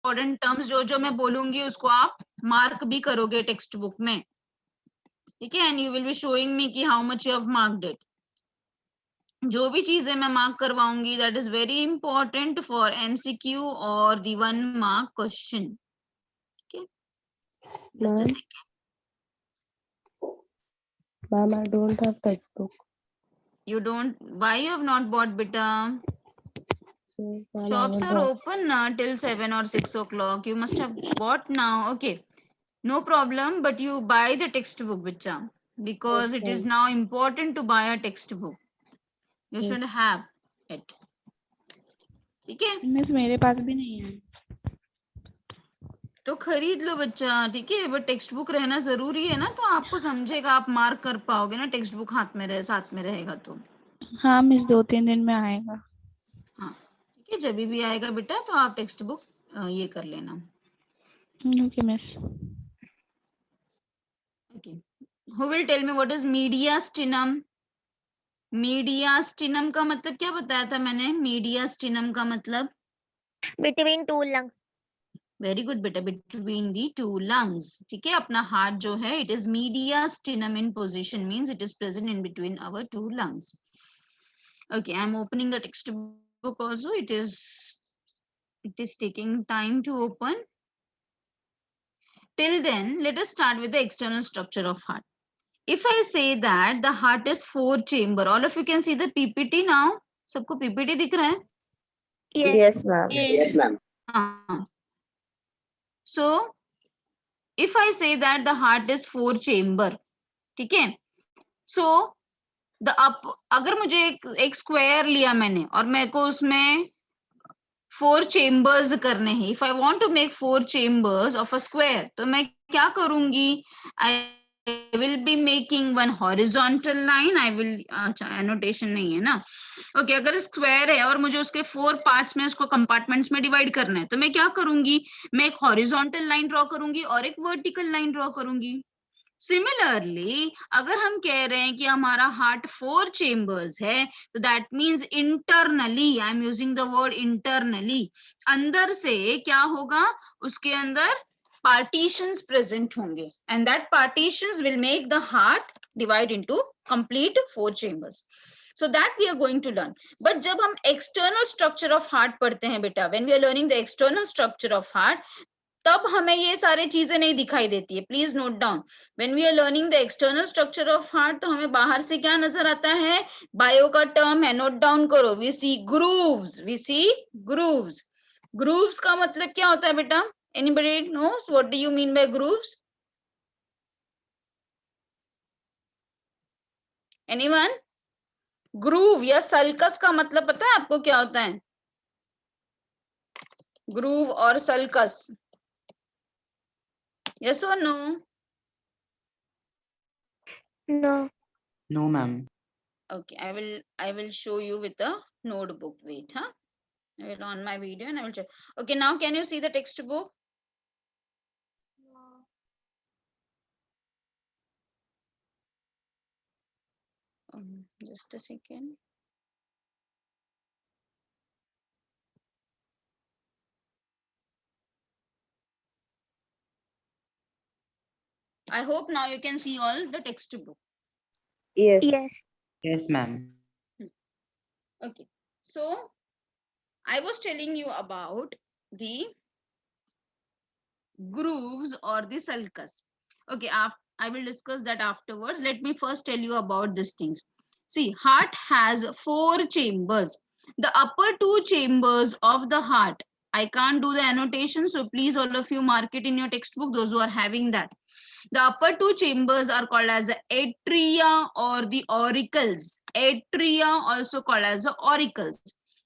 Important terms जो जो मैं बोलूंगी उसको आप मार्क भी करोगे टेक्स्ट बुक में, ठीक है। And you will be showing me कि how much you have marked it. जो भी चीजें मैं मार्क करवाऊंगी that is very important for MCQ और द 1 मार्क क्वेश्चन, ठीक है। Just a second. Ma'am, I don't have textbook. You don't, why you have not bought beta? So, ma'am, I Shops will are buy. open till 7 or 6 o'clock. You must have bought now. Okay, no problem, but you buy the textbook, bicha, because it is Okay. now important to buy a textbook. You Yes. should have it, ठीक है। Miss मेरे पास भी नहीं है। तो खरीद लो बच्चा, ठीक है, बट टेक्स्ट बुक रहना जरूरी है ना, तो आपको समझेगा, आप मार्क कर पाओगे ना, टेक्स्ट बुक हाथ में रहे, साथ में रहेगा तो। हाँ मिस 2-3 दिन में आएगा। हाँ ठीक है, जब भी आएगा बेटा तो आप टेक्स्ट बुक ये कर लेना। Okay miss. Okay, who will tell me what is mediastinum? Mediastinum का मतलब क्या बताया था मैंने? मीडियास्टिनम का मतलब between two lungs. Very good बेटा, बिटवीन दी टू लंग्स, ठीक है। अपना हार्ट जो है, it is mediastinum in position, means it is present in between our two lungs. Okay, I'm opening the textbook also. It is taking time to open. Till then, let us start with the external structure of heart. If I say that the heart is 4 chamber, all of you can see the PPT now. सबको PPT दिख रहा है? Yes, ma'am. Yes, ma'am. हाँ. So, if I say that the heart is 4 chamber, ठीक है? So, अगर मुझे एक स्क्वायर लिया मैंने और मेरे को उसमें 4 चेम्बर्स करने हैं, if I want to make 4 chambers of a square, तो मैं क्या करूंगी? I will be making one horizontal line. I will, अच्छा एनोटेशन नहीं है ना, ओके। अगर स्क्वायर है और मुझे उसके 4 पार्ट्स में उसको कंपार्टमेंट्स में डिवाइड करना है, तो मैं क्या करूंगी? मैं एक हॉरिजॉन्टल लाइन ड्रॉ करूंगी और एक वर्टिकल लाइन ड्रॉ करूंगी। सिमिलरली अगर हम कह रहे हैं कि हमारा हार्ट 4 चेम्बर्स है, तो that means internally, I am using the word internally, अंदर से क्या होगा? उसके अंदर पार्टीशंस प्रेजेंट होंगे, and that partitions will make the heart divide into complete 4 chambers. So that we are going to learn. But जब हम external structure of heart पढ़ते हैं बेटा, when we are learning the external structure of heart, तब हमें ये सारी चीजें नहीं दिखाई देती है। Please note down, when we are learning the external structure of heart, तो हमें बाहर से क्या नजर आता है? बायो का टर्म है, नोट डाउन करो। We see grooves, we see grooves. Grooves का मतलब क्या होता है बेटा? Anybody knows what do you mean by grooves? Anyone? Groove या सल्कस का मतलब पता है आपको क्या होता है? ग्रूव और sulcus, yes or no? No. No, ma'am. Okay, I will show you with a notebook. Wait, huh? I will on my video and I will check. Okay, now can you see the textbook? Just a second. I hope now you can see all the textbook. Yes. Yes. Yes, ma'am. Okay, so I was telling you about the grooves or the sulcus. Okay, I will discuss that afterwards. Let me first tell you about these things. See, heart has 4 chambers. The upper 2 chambers of the heart, I can't do the annotation, so please all of you mark it in your textbook, those who are having that. The upper 2 chambers are called as the atria or the auricles. Atria also called as the auricles.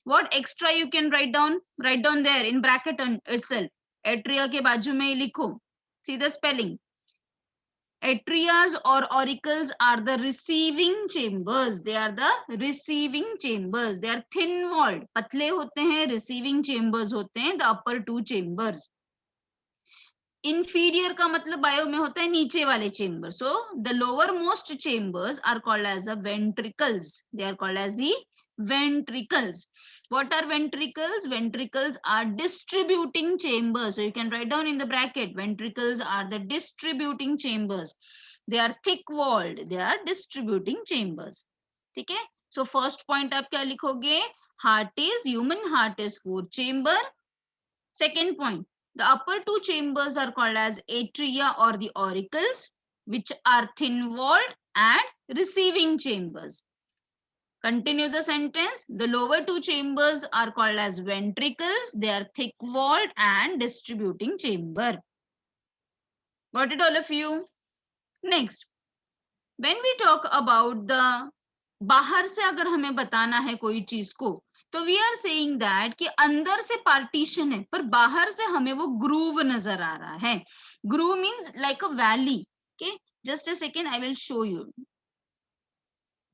What extra you can write down? Write down there in bracket on itself. Atria के बाजू में लिखो. See the spelling. Atrias or auricles are the receiving chambers. They are the receiving chambers. They are thin walled. पतले होते हैं, receiving chambers होते हैं, the upper 2 chambers. Inferior का मतलब बायो में होता है नीचे वाले chamber. So the lower most chambers are called as the ventricles. They are called as the ventricles. What are ventricles? Ventricles are distributing chambers. So you can write down in the bracket, ventricles are the distributing chambers. They are thick walled, they are distributing chambers. ठीक है? So first point आप क्या लिखोगे? Human heart is 4 chamber. Second point, the upper 2 chambers are called as atria or the auricles, which are thin walled and receiving chambers. Continue the sentence. The lower 2 chambers are called as ventricles. They are thick walled and distributing chamber. Got it all of you? Next, when we talk about the बाहर से अगर हमें बताना है कोई चीज को, तो वी आर सेइंग दैट कि अंदर से पार्टीशन है पर बाहर से हमें वो ग्रूव नजर आ रहा है. Groove means like a valley. Okay, just a second, I will show you.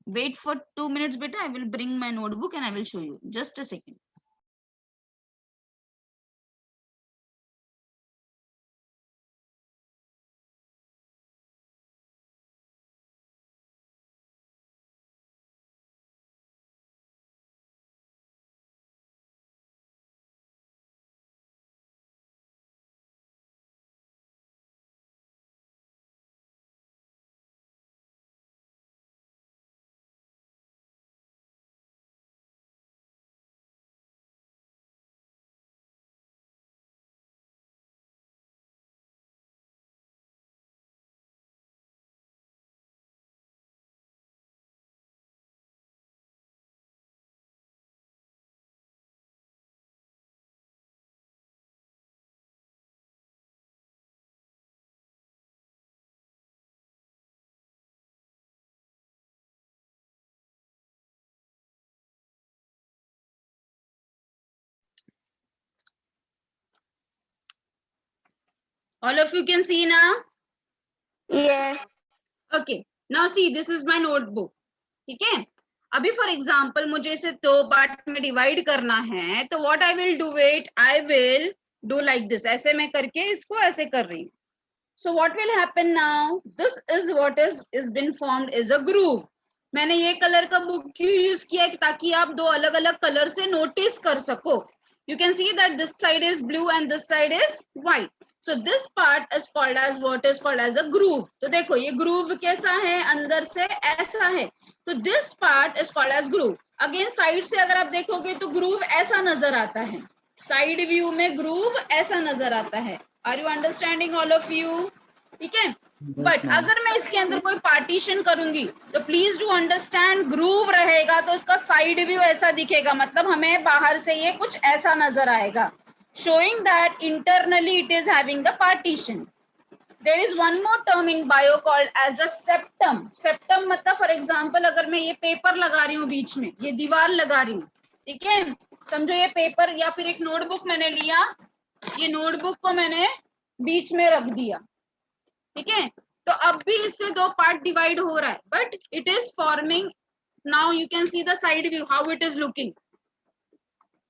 Wait for 2 minutes, beta. I will bring my notebook and I will show you. Just a second. All of you can see now? Yes. Okay. Now see, this is my notebook. ठीक है? अभी for example मुझे इसे 2 part में divide करना है, तो what I will do it, I will do like this. ऐसे मैं करके इसको ऐसे कर रही हूँ. So what will happen now? This is what is been formed is a groove. मैंने ये कलर का बुक क्यों यूज किया है ताकि आप 2 अलग अलग कलर से नोटिस कर सको. You can see that this side is blue and this side is white. So this part is called as what is called as a groove. तो देखो ये groove कैसा है, अंदर से ऐसा है. तो this part is called as groove. Again side से अगर आप देखोगे तो groove ऐसा नजर आता है. Side view में groove ऐसा नजर आता है. Are you understanding all of you? ठीक है. बट अगर मैं इसके अंदर कोई पार्टीशन करूंगी तो प्लीज डू अंडरस्टैंड, ग्रूव रहेगा तो इसका साइड व्यू ऐसा दिखेगा, मतलब हमें बाहर से ये कुछ ऐसा नजर आएगा, showing that internally it is having the partition. There is one more term in bio called as a septum. Septum मतलब फॉर एग्जाम्पल अगर मैं ये पेपर लगा रही हूँ बीच में, ये दीवार लगा रही हूँ, ठीक है, समझो ये पेपर या फिर एक नोटबुक मैंने लिया, ये नोटबुक को मैंने बीच में रख दिया, ठीक है, तो अब भी इससे 2 पार्ट डिवाइड हो रहा है, but it is forming. Now you can see the side view how it is looking.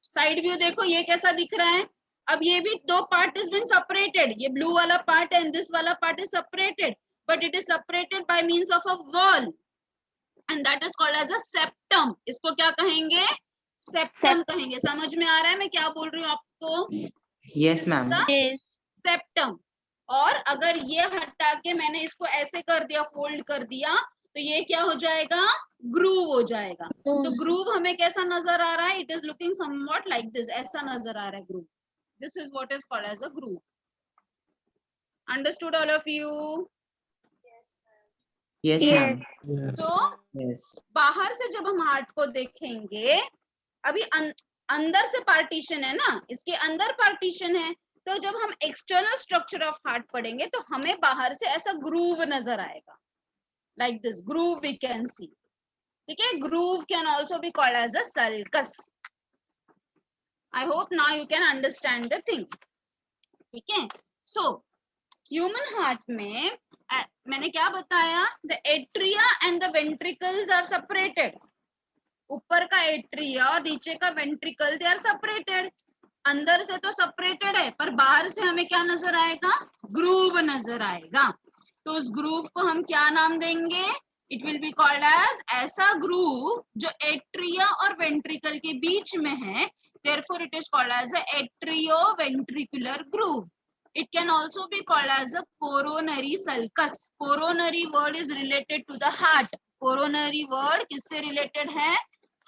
Side view देखो ये कैसा दिख रहा है. अब ये भी 2 पार्ट इज बीन सेपरेटेड, ये ब्लू वाला पार्ट एंड दिस वाला part is separated, but it is separated by means of a wall and that is called as a septum. इसको क्या कहेंगे, सेप्टम कहेंगे. समझ में आ रहा है मैं क्या बोल रही हूँ आपको? Yes, ma'am. सेप्टम. और अगर ये हटा के मैंने इसको ऐसे कर दिया, फोल्ड कर दिया, तो ये क्या हो जाएगा, ग्रूव हो जाएगा. तो ग्रूव हमें कैसा नजर आ रहा है, it is looking somewhat like this, ऐसा नजर आ रहा है groove. This is what is called as a groove. Understood all of you? Yes, Yes. ma'am. तो Yes. बाहर से जब हम हार्ट को देखेंगे, अभी अंदर से पार्टीशन है ना, इसके अंदर पार्टीशन है, तो जब हम एक्सटर्नल स्ट्रक्चर ऑफ हार्ट पढ़ेंगे तो हमें बाहर से ऐसा ग्रूव नजर आएगा, like this groove we can see. ठीक है, groove can also be called as a sulcus. I hope now you can understand the thing. ठीक है, सो ह्यूमन हार्ट में मैंने क्या बताया, the atria and the ventricles are separated. ऊपर का एट्रिया और नीचे का वेंट्रिकल दे आर सेपरेटेड. अंदर से तो सेपरेटेड है पर बाहर से हमें क्या नजर आएगा, ग्रूव नजर आएगा. तो उस ग्रूव को हम क्या नाम देंगे, it will be called as ऐसा ग्रूव जो एट्रिया और वेंट्रिकल के बीच में है, therefore it is called as a atrioventricular groove. It can also be called as a coronary sulcus. Coronary word is related to the heart. Coronary word किससे related है?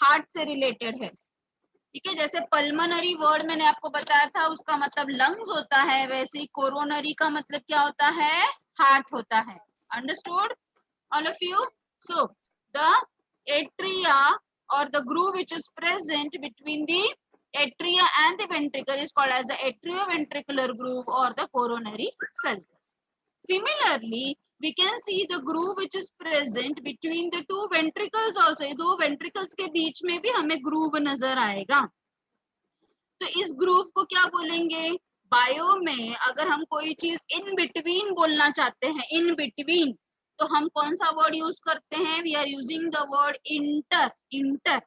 Heart से related है. ठीक है, जैसे पल्मोनरी वर्ड मैंने आपको बताया था उसका मतलब लंग्स होता है, वैसे ही कोरोनरी का मतलब क्या होता है? हार्ट होता है. Understood all of you? So the atria or the groove which is present between the atria and the ventricle is called as the atrioventricular groove or the coronary sulcus. Similarly, we can see the groove which is present between the two ventricles also. ये दो ventricles के बीच में भी हमें groove नजर आएगा. तो इस groove को क्या बोलेंगे? बायो में अगर हम कोई चीज in between बोलना चाहते हैं, in between, तो हम कौन सा वर्ड यूज करते हैं? We are using the word inter. Inter.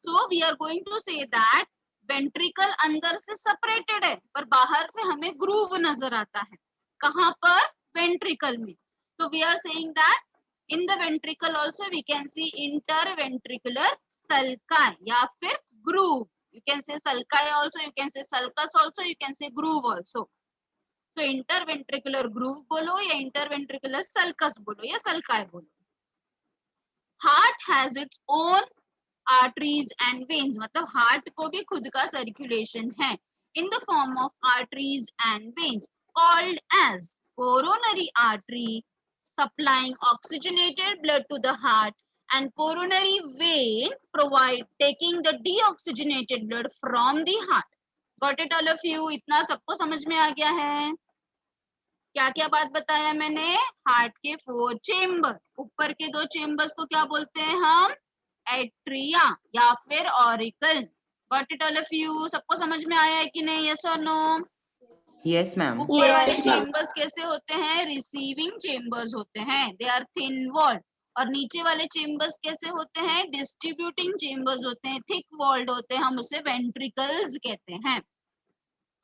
So we are going to say that ventricle अंदर से सेपरेटेड है पर बाहर से हमें ग्रूव नजर आता है. कहां पर? वेंट्रिकल में. तो we are saying that in the ventricle also we can see interventricular sulci या फिर groove. You can say sulci also, you can say sulcus also, you can say groove also. तो इंटरवेंट्रिकुलर ग्रूव बोलो या interventricular sulcus बोलो या sulci बोलो. Heart has its own arteries and veins, मतलब heart को भी खुद का सर्कुलेशन है in the form of arteries and veins called as coronary artery supplying oxygenated blood to the heart and coronary vein provide taking the deoxygenated blood from the heart. Got it all of you? इतना सबको समझ में आ गया है? क्या क्या बात बताया मैंने? हार्ट के 4 चेम्बर, ऊपर के 2 चेम्बर्स को क्या बोलते हैं हम? एट्रिया या फिर auricle. Got it all of you? सबको समझ में आया है कि नहीं? यस और नो? Yes, ma'am. ऊपर वाले Yes, ma'am. चेम्बर्स कैसे होते हैं? रिसीविंग चेम्बर्स होते हैं, दे आर थिन वॉल्ड. और नीचे वाले चेम्बर्स कैसे होते हैं? डिस्ट्रीब्यूटिंग चेम्बर्स होते हैं, थिक वॉल्ड होते हैं, हम उसे वेंट्रिकल्स कहते हैं.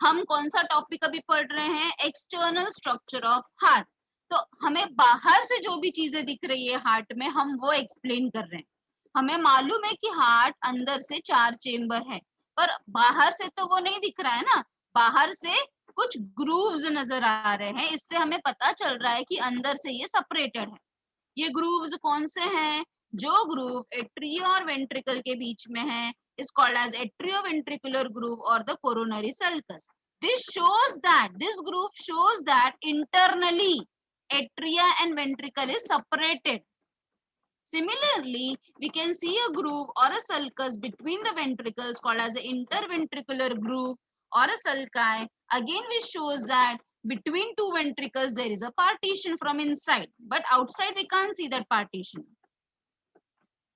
हम कौन सा टॉपिक अभी पढ़ रहे हैं? External structure of heart. तो हमें बाहर से जो भी चीजें दिख रही है हार्ट में, हम वो एक्सप्लेन कर रहे हैं. हमें मालूम है कि हार्ट अंदर से 4 चेम्बर है, पर बाहर से तो वो नहीं दिख रहा है ना. बाहर से कुछ ग्रूव्स नजर आ रहे हैं, इससे हमें पता चल रहा है कि अंदर से ये सेपरेटेड है. ये ग्रूव्स कौन से हैं? जो ग्रूव एट्रिया और वेंट्रिकल के बीच में है is called as atrioventricular groove or the coronary sulcus. This groove shows that internally atria and ventricle is separated. Similarly, we can see a groove or a sulcus between the ventricles called as an interventricular groove or a sulci. Again, which shows that between two ventricles there is a partition from inside, but outside we can't see that partition.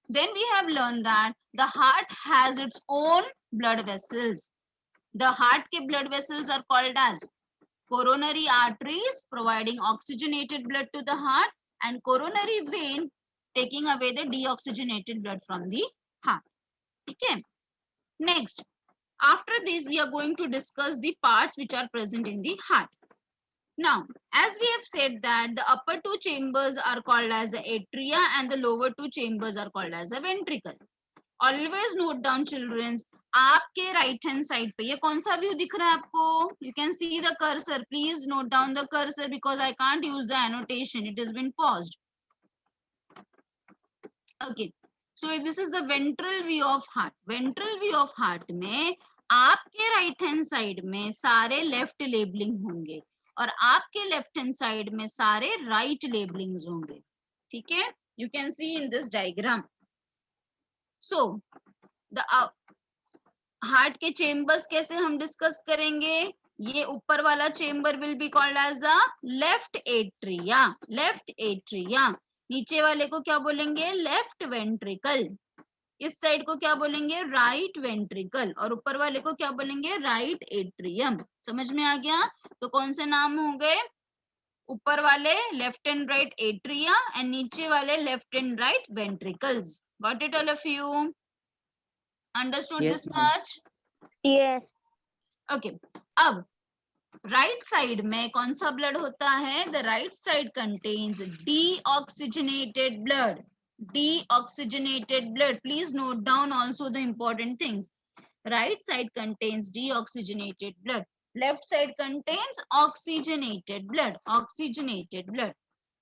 Then we have learned that the heart has its own blood vessels. The heart के blood vessels are called as coronary arteries providing oxygenated blood to the heart and coronary vein taking away the deoxygenated blood from the heart. Okay. Next, after this we are going to discuss the parts which are present in the heart. Now, as we have said that the upper 2 chambers are called as the atria and the lower 2 chambers are called as a ventricle. Always note down, children. आपके right hand side पे ये कौन सा view दिख रहा है आपको? You can see the cursor. Please note down the cursor because I can't use the annotation. It has been paused. Okay. So this is the ventral view of heart. Ventral view of heart में आपके right hand side में सारे left labeling होंगे और आपके left hand side में सारे right labellings होंगे. ठीक है? You can see in this diagram. So the heart के चेम्बर्स कैसे हम डिस्कस करेंगे? ये ऊपर वाला chamber will be called as a left atria. Left atria. नीचे वाले को क्या बोलेंगे? Left ventricle. इस साइड को क्या बोलेंगे? Right ventricle. और ऊपर वाले को क्या बोलेंगे? Right atrium. समझ में आ गया? तो कौन से नाम हो गए? ऊपर वाले left and right atria and नीचे वाले left and right ventricles. Got it all of you? Understood Yes, this ma'am. Much? Yes. Okay. अब राइट साइड में कौन सा ब्लड होता है? The right side contains deoxygenated blood. Deoxygenated blood. Please note down also the important things. Right side contains deoxygenated blood. Left side contains oxygenated blood. Oxygenated blood.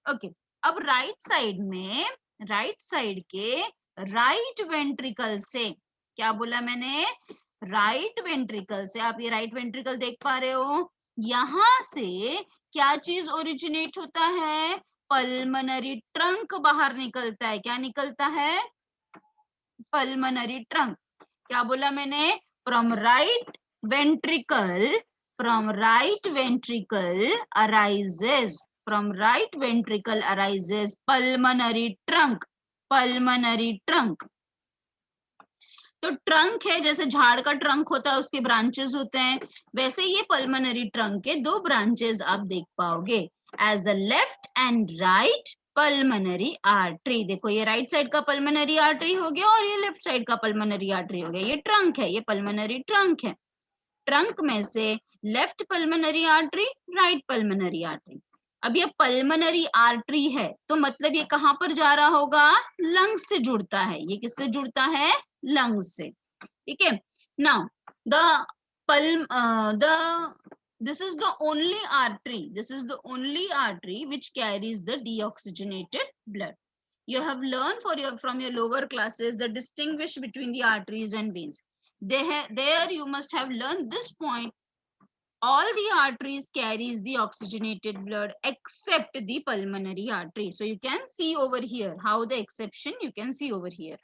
Okay. अब right side में, right side के right ventricle से, क्या बोला मैंने? Right ventricle से. आप ये राइट वेंट्रिकल देख पा रहे हो, यहां से क्या चीज ओरिजिनेट होता है? पल्मनरी ट्रंक बाहर निकलता है. क्या निकलता है? Pulmonary trunk. क्या बोला मैंने? From right ventricle, from right ventricle arises, from right ventricle arises pulmonary trunk. Pulmonary trunk. तो ट्रंक है, जैसे झाड़ का ट्रंक होता है उसके ब्रांचेस होते हैं, वैसे ये पल्मनरी ट्रंक के दो ब्रांचेस आप देख पाओगे, as the left and right pulmonary artery. देखो ये राइट साइड का पल्मनरी आर्टरी हो गया और ये लेफ्ट साइड का पल्मनरी आर्टरी हो गया. ये ट्रंक है, ये पल्मनरी ट्रंक है. ट्रंक में से left pulmonary artery, right pulmonary artery. अब ये पल्मनरी आर्टरी है तो मतलब ये कहां पर जा रहा होगा? लंग्स से जुड़ता है. ये किससे जुड़ता है? लंग्स से. ठीक है. Now this is the only artery, this is the only artery which carries the deoxygenated blood. You have learned from your lower classes the distinguish between the arteries and veins. There you must have learned this point. All the arteries carries the oxygenated blood except the pulmonary artery. So you can see over here how the exception you can see over here.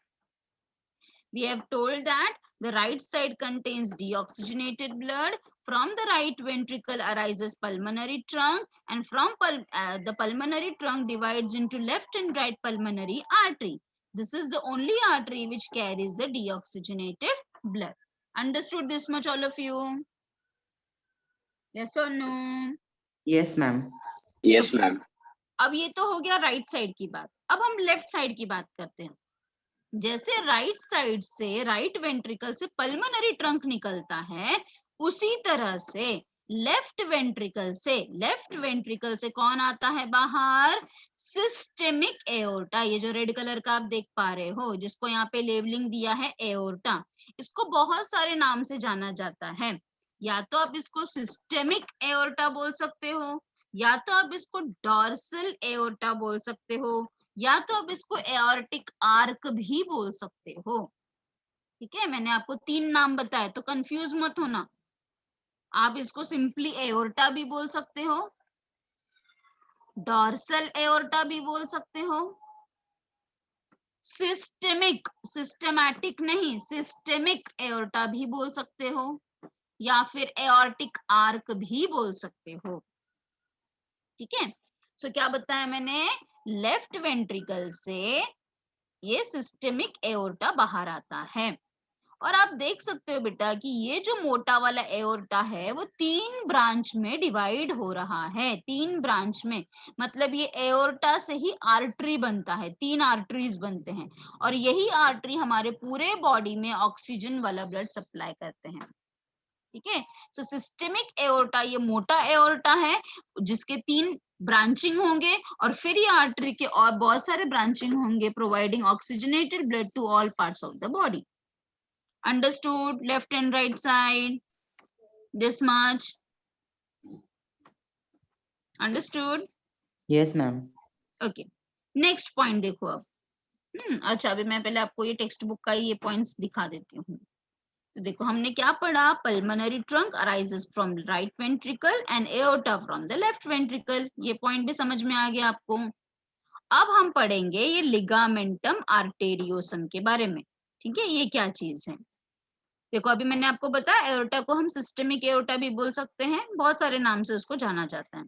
We have told that the right side contains deoxygenated blood. From the right ventricle arises pulmonary trunk, and from the pulmonary trunk divides into left and right pulmonary artery. This is the only artery which carries the deoxygenated blood. Understood this much, all of you? Yes or no? Yes, ma'am. Yes, ma'am. अब ये तो हो गया right side की बात. अब हम left side की बात करते हैं. जैसे राइट साइड से, राइट वेंट्रिकल से पल्मनरी ट्रंक निकलता है, उसी तरह से लेफ्ट वेंट्रिकल से कौन आता है बाहर? Systemic aorta. ये जो रेड कलर का आप देख पा रहे हो, जिसको यहाँ पे लेबलिंग दिया है एओर्टा, इसको बहुत सारे नाम से जाना जाता है. या तो आप इसको सिस्टेमिक एओर्टा बोल सकते हो, या तो आप इसको डॉर्सल एओर्टा बोल सकते हो, या तो आप इसको एओर्टिक आर्क भी बोल सकते हो. ठीक है, मैंने आपको 3 नाम बताए तो कंफ्यूज मत होना. आप इसको सिंपली एओर्टा भी बोल सकते हो, डॉर्सल एओर्टा भी बोल सकते हो, सिस्टेमिक, सिस्टेमैटिक नहीं, सिस्टेमिक एओर्टा भी बोल सकते हो, या फिर एओर्टिक आर्क भी बोल सकते हो. ठीक है. सो क्या बताया मैंने? लेफ्ट वेंट्रिकल से ये सिस्टेमिक एओर्टा बाहर आता है. और आप देख सकते हो बेटा कि ये जो मोटा वाला एओर्टा है वो 3 ब्रांच में डिवाइड हो रहा है. 3 ब्रांच में, मतलब ये एओर्टा से ही आर्टरी बनता है. 3 आर्टरीज बनते हैं और यही आर्टरी हमारे पूरे बॉडी में ऑक्सीजन वाला ब्लड सप्लाई करते हैं. ठीक है. सो सिस्टेमिक एओर्टा ये मोटा एओर्टा है जिसके 3 ब्रांचिंग होंगे और फिर ये आर्टरी के और बहुत सारे ब्रांचिंग होंगे, providing oxygenated blood to all parts of the body. Understood? Left and right side, this much. Understood? Yes, ma'am. Okay. Next point देखो अब. अच्छा, अभी मैं पहले आपको ये टेक्स्ट बुक का ये पॉइंट्स दिखा देती हूँ. तो देखो हमने क्या पढ़ा? Pulmonary trunk arises from right ventricle and aorta from the left ventricle. ये पॉइंट भी समझ में आ गया आपको. अब हम पढ़ेंगे ये लिगामेंटम आर्टेरियोसम के बारे में. ठीक है, ये क्या चीज है? देखो अभी मैंने आपको बताया एओर्टा को हम सिस्टेमिक एओर्टा भी बोल सकते हैं, बहुत सारे नाम से उसको जाना जाता है.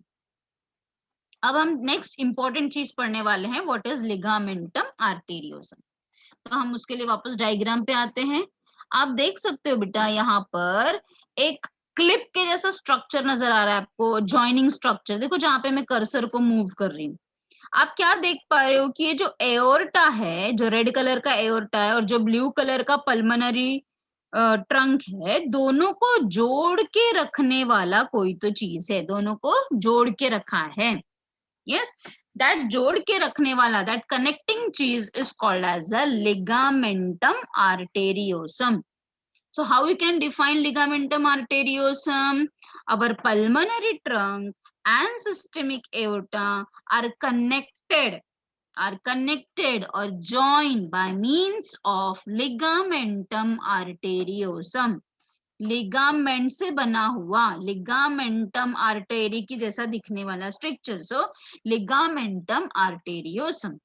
अब हम नेक्स्ट इंपॉर्टेंट चीज पढ़ने वाले हैं, व्हाट इज लिगामेंटम आर्टेरियोसम. तो हम उसके लिए वापस डायग्राम पे आते हैं. आप देख सकते हो बेटा यहाँ पर एक क्लिप के जैसा स्ट्रक्चर नजर आ रहा है आपको, जॉइनिंग स्ट्रक्चर. देखो जहाँ पे मैं कर्सर को मूव कर रही हूँ, आप क्या देख पा रहे हो कि ये जो एओर्टा है, जो रेड कलर का एओर्टा है और जो ब्लू कलर का पल्मनरी ट्रंक है, दोनों को जोड़ के रखने वाला कोई तो चीज है, दोनों को जोड़ के रखा है. यस, दैट जोड़ के रखने वाला, दैट कनेक्टिंग चीज is called as a ligamentum arteriosum. So how you can define ligamentum arteriosum? Our pulmonary trunk and systemic aorta are connected or joined by means of ligamentum arteriosum. Ligament से बना हुआ, ligamentum artery की जैसा दिखने वाला structure, सो ligamentum आर्टेरियोसम.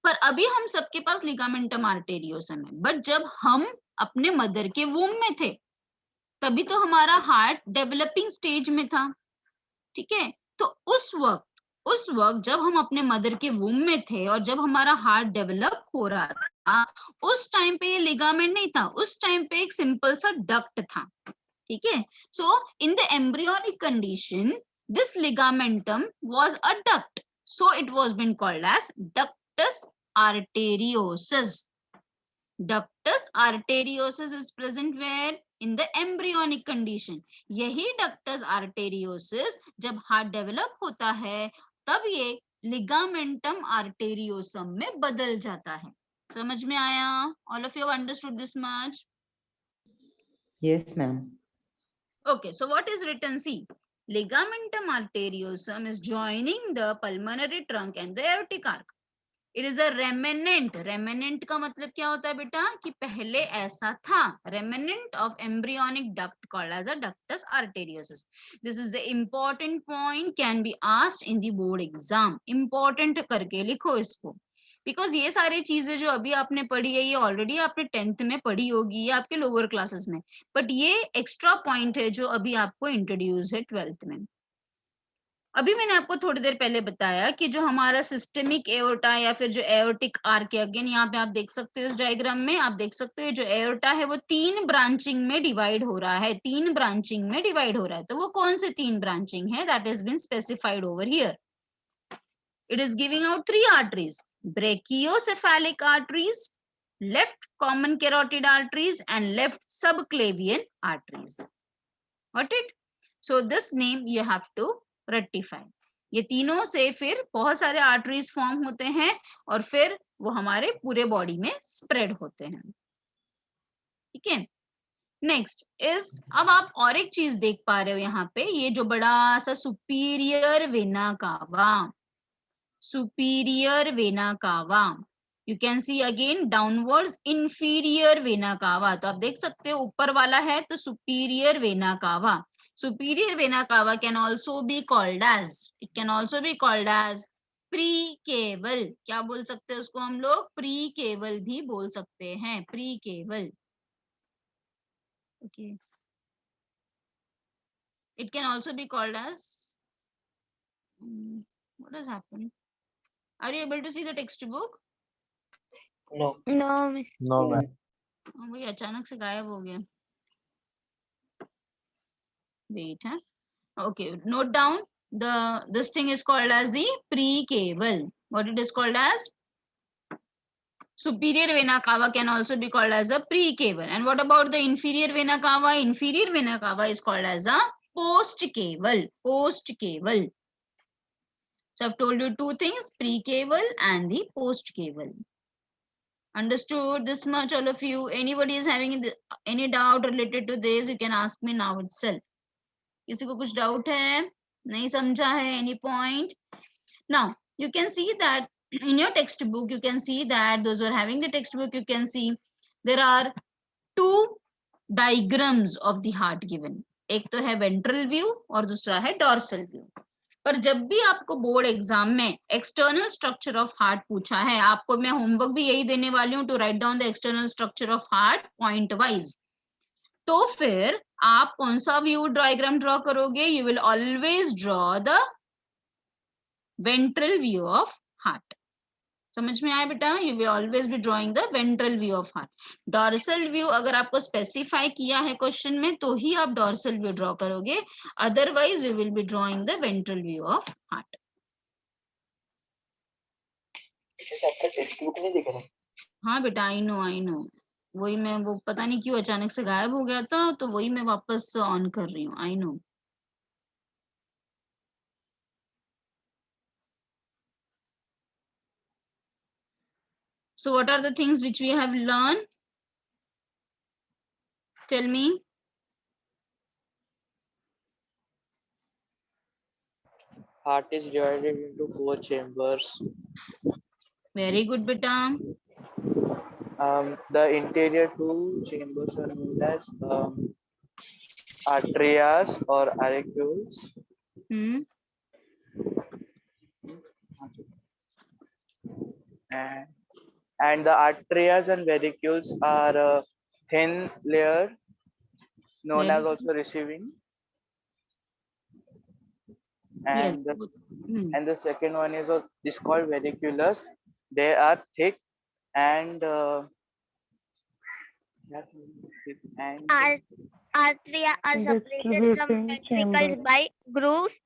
पर अभी हम सबके पास लिगामेंटम आर्टेरियोसम है, बट जब हम अपने मदर के वूम में थे तभी तो हमारा हार्ट डेवलपिंग स्टेज में था. ठीक है, तो उस वक्त जब हम अपने मदर के वूम में थे और जब हमारा हार्ट डेवलप हो रहा था, उस टाइम पे ये लिगामेंट नहीं था, उस टाइम पे एक सिंपल सा डक्ट था. ठीक है, so in the embryonic condition this ligamentum was a duct, so it was been called as ductus arteriosus. Ductus arteriosus is present where? In the embryonic condition. यही ductus arteriosus जब heart develop होता है तब ये ligamentum arteriosum में बदल जाता है. समझ में आया? All of you have understood this much? Yes, ma'am. Okay, so what is written? See, ligamentum arteriosum is joining the pulmonary trunk and the aortic arch. It is a remnant. Remnant का मतलब क्या होता है बेटा? कि पहले ऐसा था. Remnant of embryonic duct called as a ductus arteriosus. This is the important point, can be asked in the board exam. Important करके लिखो इसको. Because ये सारी चीजें जो अभी आपने पढ़ी है, ये ऑलरेडी आपने 10th में पढ़ी होगी या आपके लोअर क्लासेस में, बट ये एक्स्ट्रा पॉइंट है जो अभी आपको इंट्रोड्यूस है 12th में. अभी मैंने आपको थोड़ी देर पहले बताया कि जो हमारा सिस्टेमिक एओर्टा या फिर जो एओर्टिक आर्क है, अगेन यहाँ पे आप देख सकते हो इस डायग्राम में, आप देख सकते हो जो एओर्टा है वो 3 ब्रांचिंग में डिवाइड हो रहा है, 3 ब्रांचिंग में डिवाइड हो रहा है. तो वो कौन से 3 ब्रांचिंग है? That has been specified over here. It is giving out 3 arteries, brachiocephalic arteries, left common carotid arteries and left subclavian arteries. Got it? So this name you have to rectify. ये तीनों से फिर बहुत सारे arteries form होते हैं और फिर वो हमारे पूरे बॉडी में स्प्रेड होते हैं. ठीक है, नेक्स्ट इज, अब आप और एक चीज देख पा रहे हो यहाँ पे, ये जो बड़ा सा सुपीरियर वेना कावा, सुपीरियर वेना कावा, you can see again downwards inferior vena cava. तो आप देख सकते हो ऊपर वाला है तो सुपीरियर वेना कावा. Superior vena cava can also be called as, it can also be called as pre-caval. क्या बोल सकते हैं उसको हम लोग? pre-caval भी बोल सकते हैं, pre-caval. Okay. It can also be called as, what has happened? Are you able to see the textbook? No. No, miss. No, ma'am. वही अचानक से गायब हो गया. Wait, huh? Okay, note down, this thing is called as the pre-caval. What it is called as? Superior vena cava can also be called as a pre-caval. And what about the inferior vena cava? Inferior vena cava is called as a post-caval. Post-caval. So I've told you 2 things, pre-caval and the post-caval. Understood this much, all of you? Anybody is having any doubt related to this, you can ask me now itself. किसी को कुछ doubt है? नहीं समझा है? Any point? Now you can see that in your textbook, you can see that those who are having the textbook, you can see there are 2 diagrams of the heart given. एक तो है ventral view और दूसरा है dorsal view. पर जब भी आपको बोर्ड एग्जाम में एक्सटर्नल स्ट्रक्चर ऑफ हार्ट पूछा है, आपको मैं होमवर्क भी यही देने वाली हूँ, to write down the external structure of heart point wise. तो फिर आप कौन सा व्यू डायग्राम ड्रॉ करोगे? You will always draw the ventral view of heart. समझ में आया बेटा? You will always be drawing the ventral view of heart. Dorsal view अगर आपको स्पेसिफाई किया है क्वेश्चन में तो ही आप डॉर्सल व्यू ड्रॉ करोगे, otherwise you will B drawing the ventral view of heart. हाँ बेटा, आई नो. वही मैं, वो पता नहीं क्यों अचानक से गायब हो गया था, तो वही मैं वापस ऑन कर रही हूँ। I know. So what are the things which we have learned? Tell me. Heart is divided into 4 chambers. Very good, beta. The interior 2 chambers are known as arterias or auricules. Hmm. And the arterias and ventricles are a thin layer known Very as also receiving. yes. And the, Hmm. and the second one is called ventriculus. They are thick and Arteria are separated from Distributing ventricles chamber. by grooves.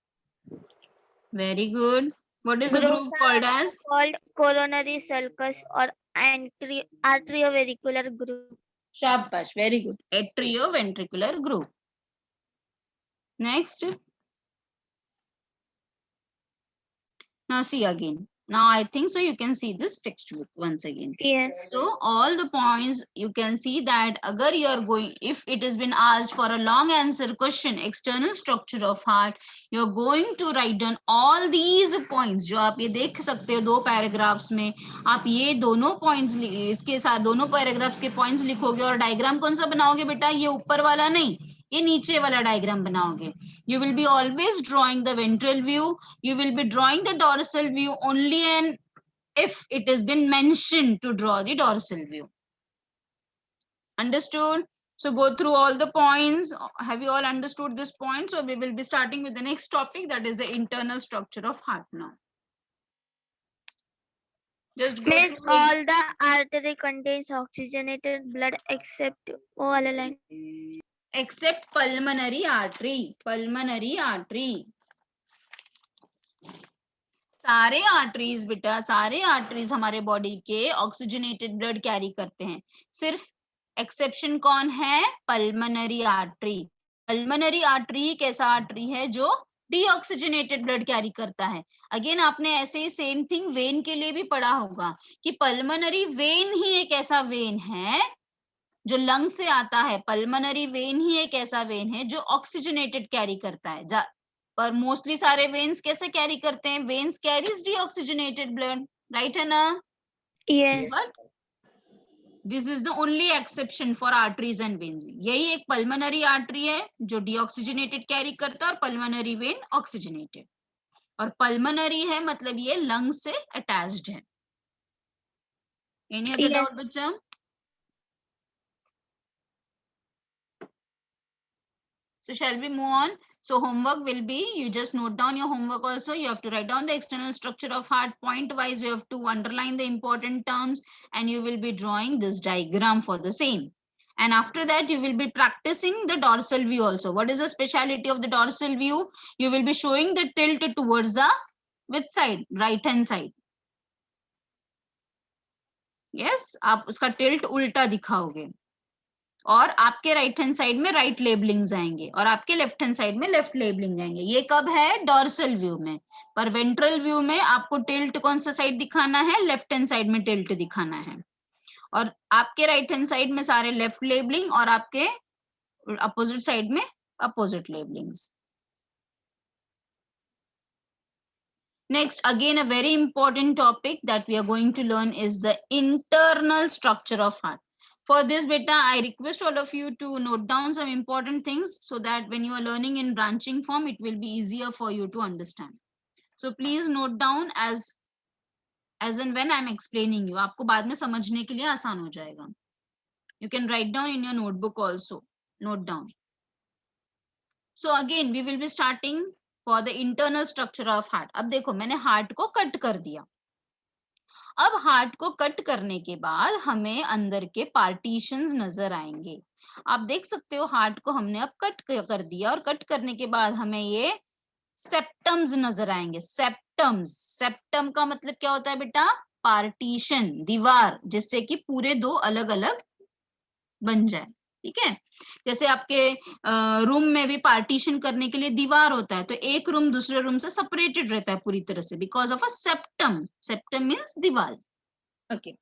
Very good. What is the Grooves groove are called as? called coronary sulcus or arterioventricular groove. Shabash. Very good. Atrioventricular groove. Next. Now see again. Now I think so you can see this textbook once again. Yes. So all the points you can see that agar you are going, if it has been asked for a long answer question, external structure of heart, you are going to write down all these points. जो आप ये देख सकते हो 2 paragraphs में, आप ये दोनों points इसके साथ दोनों पैराग्राफ्स के points लिखोगे और डायग्राम कौन सा बनाओगे बेटा? ये ऊपर वाला नहीं, ये नीचे वाला डायग्राम बनाओगे. You will be always drawing the ventral view. You will be drawing the dorsal view only and if it has been mentioned to draw the dorsal view. Understood? So go through all the points. Have you all understood this point? So we will be starting with the next topic, that is the internal structure of heart now. Just go Miss, through all the artery contains oxygenated blood except except pulmonary artery. Pulmonary artery. सारे arteries बेटा, सारे arteries हमारे body के oxygenated blood carry करते हैं. सिर्फ exception कौन है? Pulmonary artery. पल्मनरी आर्टरी एक ऐसा आर्टरी है जो डीऑक्सीजनेटेड ब्लड कैरी करता है. अगेन आपने ऐसे ही सेम थिंग वेन के लिए भी पढ़ा होगा कि पल्मनरी वेन ही एक ऐसा वेन है जो लंग से आता है. पल्मनरी वेन ही एक ऐसा वेन है जो ऑक्सीजनेटेड कैरी करता है. पर मोस्टली सारे वेन्स कैसे कैरी करते हैं? Veins carries deoxygenated blood, right है ना? Yes. But this is the only exception for arteries and veins. यही एक पल्मनरी आर्टरी है जो डीऑक्सीजनेटेड कैरी करता है और पल्मनरी वेन ऑक्सीजनेटेड. और पल्मनरी है मतलब ये लंग से अटैच्ड है. Any other Yes. डाउट बच्चा? So shall we move on? So homework will be, you just note down your homework also. You have to write down the external structure of heart point wise. You have to underline the important terms and you will be drawing this diagram for the same. And after that, you will be practicing the dorsal view also. What is the speciality of the dorsal view? You will be showing the tilt towards the which side? Right hand side. Yes, आप उसका tilt उल्टा दिखाओगे. और आपके right hand side में right labellings आएंगे और आपके लेफ्ट हैंड साइड में लेफ्ट लेबलिंग आएंगे. ये कब है? डॉर्सल व्यू में. पर वेंट्रल व्यू में आपको टिल्ट कौन सा साइड दिखाना है? लेफ्ट हैंड साइड में टिल्ट दिखाना है. और आपके राइट हैंड साइड में सारे लेफ्ट लेबलिंग और आपके अपोजिट साइड में opposite labellings. Next, again a very important topic that we are going to learn is the internal structure of heart. For this beta, I request all of you to note down some important things so that when you are learning in branching form, it will be easier for you to understand. So please note down as and when I am explaining you. आपको बाद में समझने के लिए आसान हो जाएगा. You can write down in your notebook also. Note down. So again, we will be starting for the internal structure of heart. अब देखो मैंने हार्ट को कट कर दिया. अब हार्ट को कट करने के बाद हमें अंदर के पार्टीशंस नजर आएंगे. आप देख सकते हो हार्ट को हमने अब कट कर दिया और कट करने के बाद हमें ये सेप्टम्स नजर आएंगे. सेप्टम्स, सेप्टम का मतलब क्या होता है बेटा? पार्टीशन, दीवार, जिससे कि पूरे 2 अलग अलग बन जाए, ठीक है। जैसे आपके रूम में भी पार्टीशन करने के लिए दीवार होता है, तो एक रूम दूसरे रूम से सेपरेटेड रहता है पूरी तरह से because of a septum. Septum means दीवार। Okay,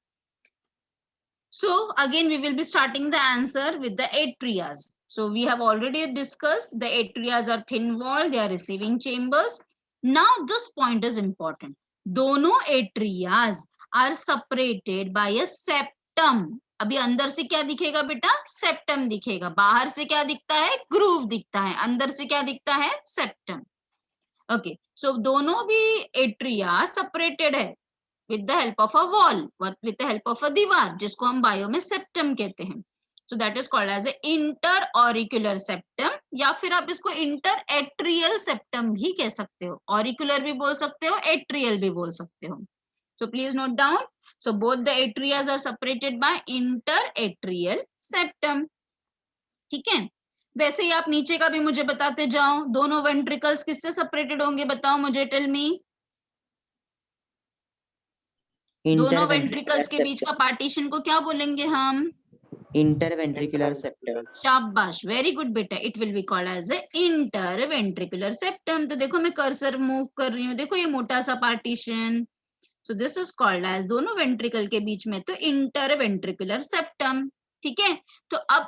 so again we will be starting the answer with the atrias. So we have already discussed the atrias are thin wall, they are receiving chambers. Now this point is important. दोनों atrias are separated by a septum. अभी अंदर से क्या दिखेगा बेटा? Septum दिखेगा। बाहर से क्या दिखता है? ग्रूव दिखता है। अंदर से क्या दिखता है? सेप्टम। ओके, सो दोनों भी एट्रिया सेपरेटेड है with the help of a wall, with the help of a दीवार, जिसको हम बायो में सेप्टम कहते हैं। So that is called as a interauricular septum, या फिर आप इसको interatrial septum भी कह सकते हो। auricular भी बोल सकते हो, atrial भी बोल सकते हो। So please note down. So both the atrias are separated by interatrial septum. ठीक है, वैसे ही आप नीचे का भी मुझे बताते जाओ। दोनों वेंट्रिकल्स किससे सेपरेटेड होंगे? बताओ मुझे, टेल मी। दोनों वेंट्रिकल्स के बीच का पार्टीशन को क्या बोलेंगे हम? Interventricular septum. शाबाश, वेरी गुड बेटा। It will be called as a interventricular septum. तो देखो मैं कर्सर मूव कर रही हूँ, देखो ये मोटा सा partition. So this is called as, दोनों वेंट्रिकल के बीच में तो इंटरवेंट्रिकुलर सेप्टम। ठीक है, तो अब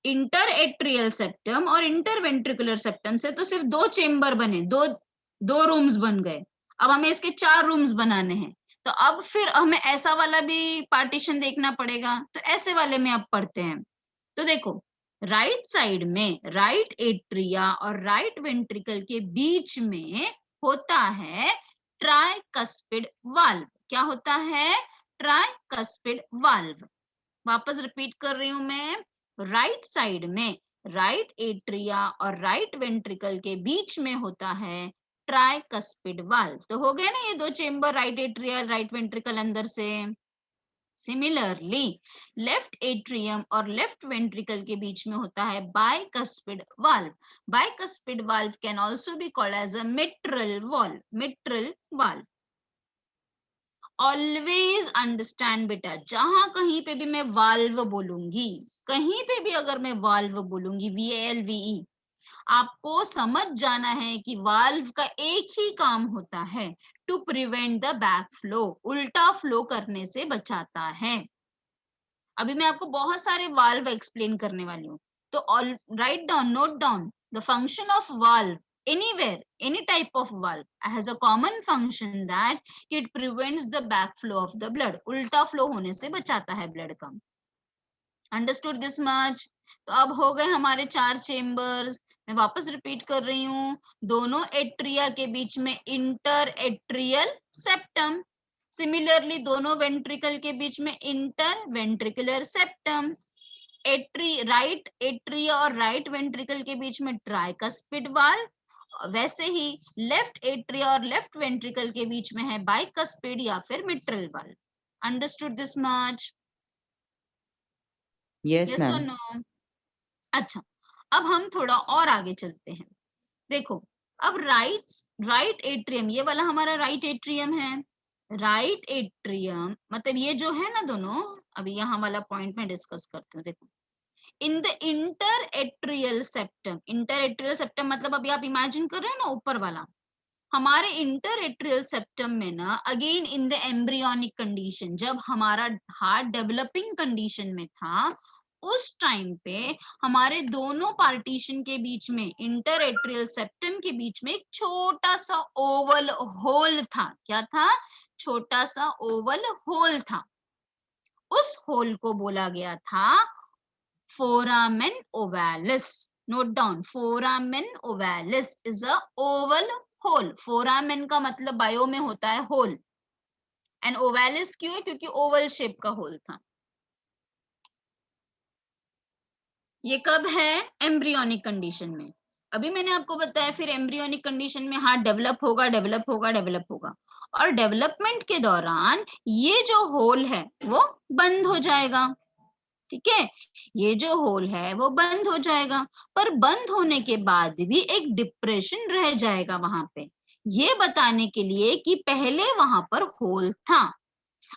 इंटरएट्रियल सेप्टम और इंटरवेंट्रिकुलर सेप्टम से तो सिर्फ दो चेम्बर बने, दो रूम्स बन गए। अब हमें इसके 4 रूम्स बनाने हैं, तो अब फिर हमें ऐसा वाला भी पार्टीशन देखना पड़ेगा। तो ऐसे वाले में अब पढ़ते हैं। तो देखो, राइट साइड में राइट एट्रिया और राइट वेंट्रिकल के बीच में होता है ट्राइकस्पिड वाल्व। क्या होता है? Tricuspid valve. वापस रिपीट कर रही हूं मैं, राइट साइड में राइट एट्रिया और राइट वेंट्रिकल के बीच में होता है ट्राइकस्पिड वाल्व। तो हो गया ना ये 2 chamber, right atria right ventricle अंदर से। सिमिलरली लेफ्ट एट्रियम और लेफ्ट वेंट्रिकल के बीच में होता है bicuspid valve. Bicuspid valve can also be called as a mitral valve. Mitral valve. Always understand बेटा, जहां कहीं पे भी मैं वाल्व बोलूंगी, कहीं पे भी अगर मैं वाल्व बोलूंगी, VALVE, आपको समझ जाना है कि वाल्व का एक ही काम होता है, to prevent the back flow, उल्टा फ्लो करने से बचाता है। अभी मैं आपको बहुत सारे वाल्व एक्सप्लेन करने वाली हूँ, तो write down, note down the function of valve. Anywhere, any type of valve has a common function that it prevents the backflow of the blood. उल्टा फ्लो होने से बचाता है ब्लड का। Understood this much? तो अब हो गए हमारे 4 चेम्बर्स। मैं वापस रिपीट कर रही हूँ, दोनों एट्रिया के बीच में इंटर एट्रियल सेप्टम। सिमिलरली दोनों वेंट्रिकल के बीच में inter ventricular septum. Right atria और राइट वेंट्रिकल के बीच में ट्राइकस्पिड वाल्व। वैसे ही लेफ्ट एट्रिया और लेफ्ट वेंट्रिकल के बीच में है बाइकस्पिड या फिर mitral valve. Understood this much? Yes yes और मैम। नो? अच्छा, अब हम थोड़ा और आगे चलते हैं। देखो, अब राइट एट्रियम, ये वाला हमारा राइट एट्रियम है। राइट एट्रियम मतलब ये जो है ना दोनों, अभी यहाँ वाला पॉइंट में डिस्कस करते हैं। देखो, in the interatrial septum, interatrial septum मतलब अभी आप इमेजिन कर रहे हो ना ऊपर वाला, हमारे इंटरएट्रियल सेप्टम में ना, again in the embryonic condition, जब हमारा हार्ट डेवलपिंग कंडीशन में था, उस टाइम पे हमारे दोनों पार्टीशन के बीच में, इंटरएट्रियल सेप्टम के बीच में एक छोटा सा ओवल होल था। क्या था? छोटा सा ओवल होल था। उस होल को बोला गया था foramen ovalis. Note down, foramen ovalis is a oval hole. foramen का मतलब बायो में होता है होल, एंड ovalis क्यों है? क्योंकि ओवल शेप का होल था। ये कब है? एम्ब्रियोनिक कंडीशन में। अभी मैंने आपको बताया फिर एम्ब्रियोनिक कंडीशन में हार्ट डेवलप होगा, डेवलप होगा, डेवलप होगा, और डेवलपमेंट के दौरान ये जो होल है वो बंद हो जाएगा। ठीक है, ये जो होल है वो बंद हो जाएगा, पर बंद होने के बाद भी एक डिप्रेशन रह जाएगा वहां पे, ये बताने के लिए कि पहले वहां पर होल था।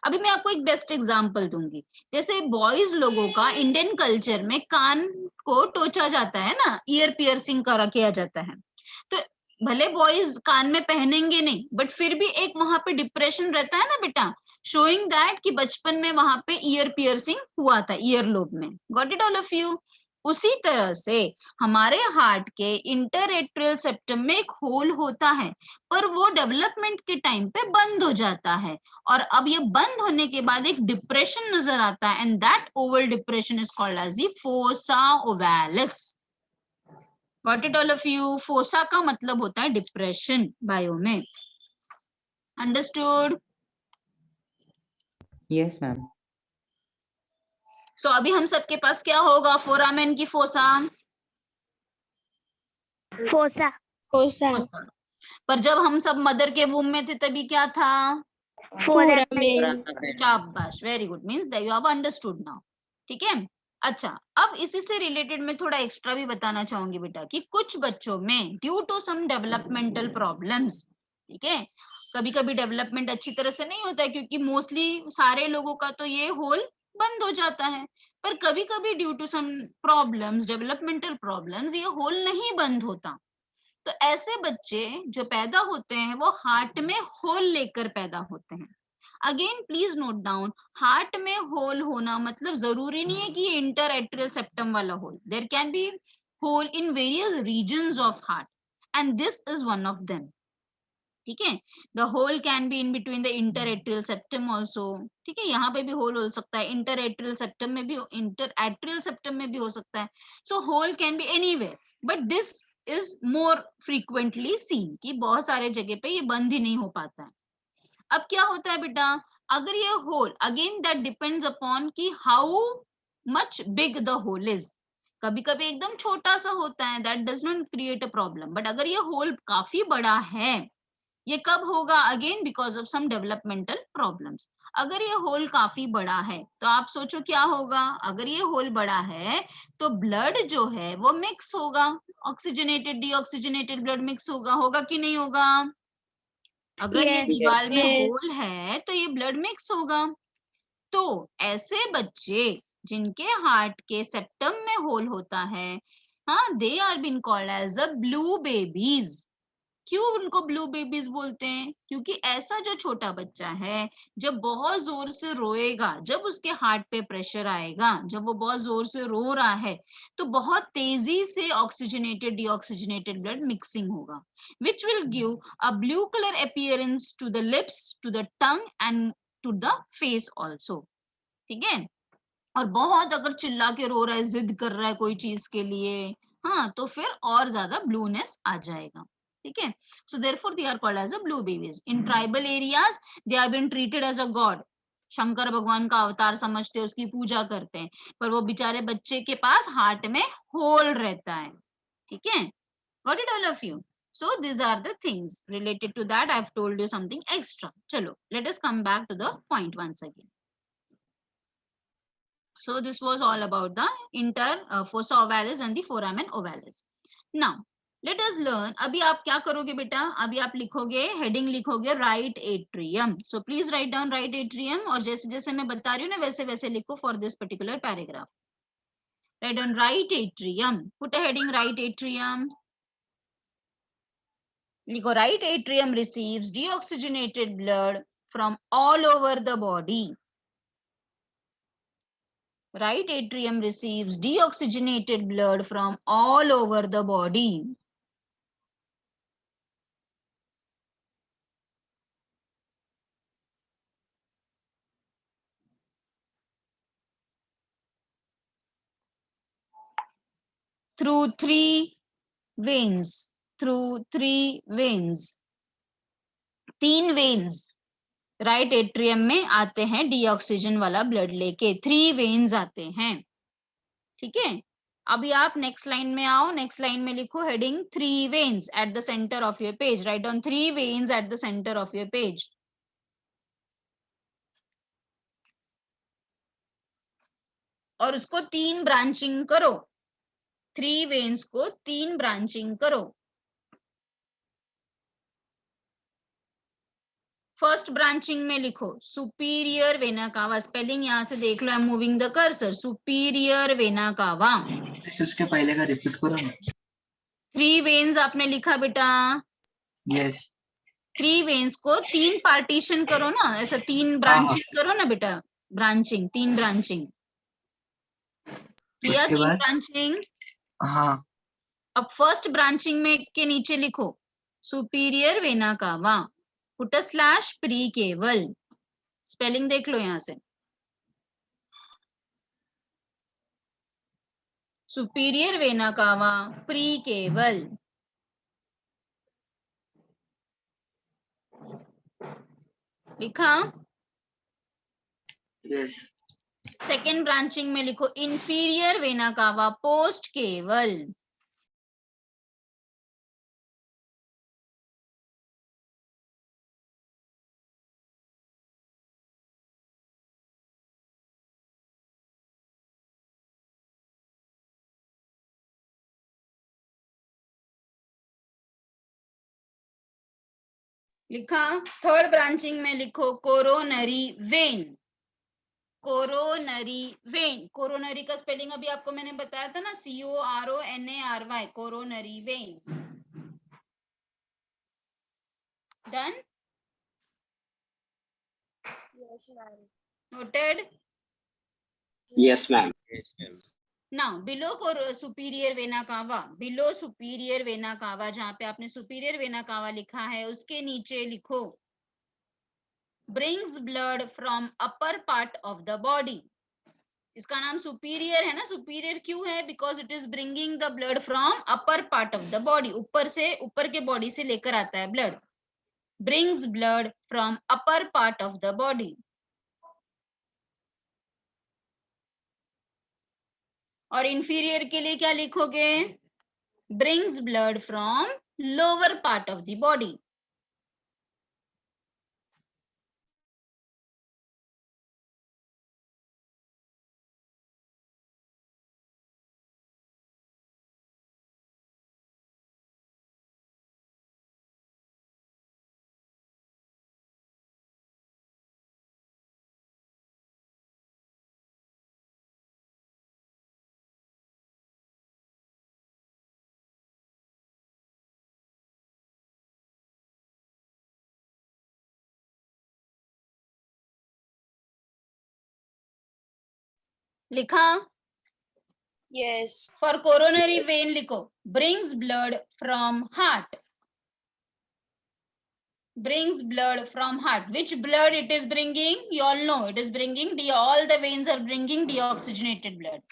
अभी मैं आपको एक बेस्ट एग्जांपल दूंगी। जैसे बॉयज लोगों का इंडियन कल्चर में कान को टोचा जाता है ना, ईयर पियर्सिंग करा किया जाता है। तो भले बॉयज कान में पहनेंगे नहीं, बट फिर भी एक वहां पे डिप्रेशन रहता है ना बेटा, शोइंग दैट कि बचपन में वहां पे ईयर पियर्सिंग हुआ था ईयर लोब में। Got it all of you? उसी तरह से हमारे हार्ट के इंटरएट्रियल सेप्टम में एक होल होता है, पर वो डेवलपमेंट के टाइम पे बंद हो जाता है, और अब ये बंद होने के बाद एक डिप्रेशन नजर आता है, and that oval depression is called as the fossa ovalis. Got it all of you? Fossa का मतलब होता है डिप्रेशन बायो में। अंडरस्टूड? Yes, ma'am. सो अभी हम सबके पास क्या होगा, फोरामेन की फोसा? फोसा। फोसा। पर जब हम सब मदर के वूम में थे तभी क्या था? फोरामेन। शाबाश, very good, means that you have understood now. ठीक है। अच्छा, अब इसी से रिलेटेड मैं थोड़ा एक्स्ट्रा भी बताना चाहूंगी बेटा कि कुछ बच्चों में due to some developmental problems, ठीक है, कभी कभी डेवलपमेंट अच्छी तरह से नहीं होता है, क्योंकि मोस्टली सारे लोगों का तो ये होल बंद हो जाता है, पर कभी कभी due to some problems, developmental problems, ये होल नहीं बंद होता। तो ऐसे बच्चे जो पैदा होते हैं वो हार्ट में होल लेकर पैदा होते हैं। Again please note down, heart में होल होना मतलब जरूरी नहीं है कि ये इंटर एट्रियल सेप्टम वाला hole, there can be hole in various reasons of heart, and this is one of them. ठीक है, the hole can be in between the inter atrial septum also. ठीक है, यहाँ पे भी होल हो सकता है, इंटर एट्रियल सेप्टम में भी, इंटर एट्रियल सेप्टम में भी हो सकता है। So hole can be anywhere, but this is more frequently seen कि बहुत सारे जगह पे ये बंद ही नहीं हो पाता है। अब क्या होता है बेटा, अगर ये hole, again that depends upon कि how much big the hole is. कभी कभी एकदम छोटा सा होता है, that does not create a problem, but अगर ये होल काफी बड़ा है, ये कब होगा? Again because of some developmental problems. अगर ये होल काफी बड़ा है तो आप सोचो क्या होगा, अगर ये होल बड़ा है तो ब्लड जो है वो मिक्स होगा, ऑक्सीजनेटेड डीऑक्सीजनेटेड ब्लड मिक्स होगा कि नहीं होगा? अगर ये Yes. दीवार में Yes. होल है तो ये ब्लड मिक्स होगा। तो ऐसे बच्चे जिनके हार्ट के सेप्टम में होल होता है, हाँ, they are been called as a blue babies. क्यों उनको ब्लू बेबीज बोलते हैं? क्योंकि ऐसा जो छोटा बच्चा है जब बहुत जोर से रोएगा, जब उसके हार्ट पे प्रेशर आएगा, जब वो बहुत जोर से रो रहा है, तो बहुत तेजी से ऑक्सीजनेटेड डीऑक्सीजनेटेड ब्लड मिक्सिंग होगा, which will give a blue color appearance to the lips, to the tongue and to the face also। ठीक है, और बहुत अगर चिल्ला के रो रहा है, जिद कर रहा है कोई चीज के लिए, हाँ, तो फिर और ज्यादा ब्लूनेस आ जाएगा। ठीक है, so therefore they are called as a blue babies. In tribal areas they have been treated as a god, Shankar भगवान का अवतार समझते हैं, उसकी पूजा करते हैं, पर वो बेचारे बच्चे के पास हार्ट में होल रहता है। ठीक है, got it all of you? So this are the things related to that, I have told you something extra. चलो, let us come back to the point once again. So this was all about the fossa ovalis and the foramen ovalis. Now let us learn, अभी आप क्या करोगे बेटा, अभी आप लिखोगे, heading लिखोगे right atrium. So please right down right atrium, और जैसे जैसे मैं बता रही हूँ ना वैसे वैसे लिखो for this particular paragraph. Write down right atrium, put a heading right atrium. लिखो right atrium receives deoxygenated blood from all over the body. Right atrium receives deoxygenated blood from all over the body. Through three veins. Through three veins. 3 veins right atrium में आते हैं डीऑक्सीजन वाला blood लेके, 3 veins आते हैं। ठीक है, अभी आप नेक्स्ट लाइन में आओ, नेक्स्ट लाइन में लिखो heading 3 veins at the centre of your page. Write down 3 veins at the centre of your page. और उसको 3 ब्रांचिंग करो, 3 वेन्स को 3 ब्रांचिंग करो। फर्स्ट ब्रांचिंग में लिखो सुपीरियर वेना कावा, स्पेलिंग यहाँ से देख लो, I am moving the cursor, superior vena cava. उसके पहले का रिपीट करो ना। 3 वेन्स आपने लिखा बेटा, यस 3 वेन्स को 3 पार्टीशन करो ना, ऐसा 3 ब्रांचिंग करो ना बेटा, ब्रांचिंग 3 ब्रांचिंग किया, उसके 3 बाद ब्रांचिंग। हाँ अब फर्स्ट ब्रांचिंग में के नीचे लिखो सुपीरियर वेना कावा, पुट अ स्लैश प्री केवल, स्पेलिंग देख लो यहां से, सुपीरियर वेना कावा प्री केवल। लिखा। यस सेकेंड ब्रांचिंग में लिखो इंफीरियर वेना कावा पोस्ट केवल। लिखा। थर्ड ब्रांचिंग में लिखो coronary when, coronary when, coronary का स्पेलिंग अभी आपको मैंने बताया था ना, CORONARY, coronary when. Done, noted. Yes, ma'am. Now below superior vena कावा, बिलो सुपीरियर वेना कावा, जहां पे आपने सुपीरियर वेना कावा लिखा है उसके नीचे लिखो brings blood from upper part of the body. इसका नाम सुपीरियर है ना, सुपीरियर क्यों है? Because it is bringing the blood from upper part of the body, ऊपर से, ऊपर के बॉडी से लेकर आता है blood. Brings blood from upper part of the body. और इंफीरियर के लिए क्या लिखोगे? Brings blood from lower part of the body. लिखा। Yes. फॉर कोरोनरी वेन लिखो brings blood from heart, brings blood from heart. Which blood it is bringing? You all know it is bringing all the veins are bringing deoxygenated blood.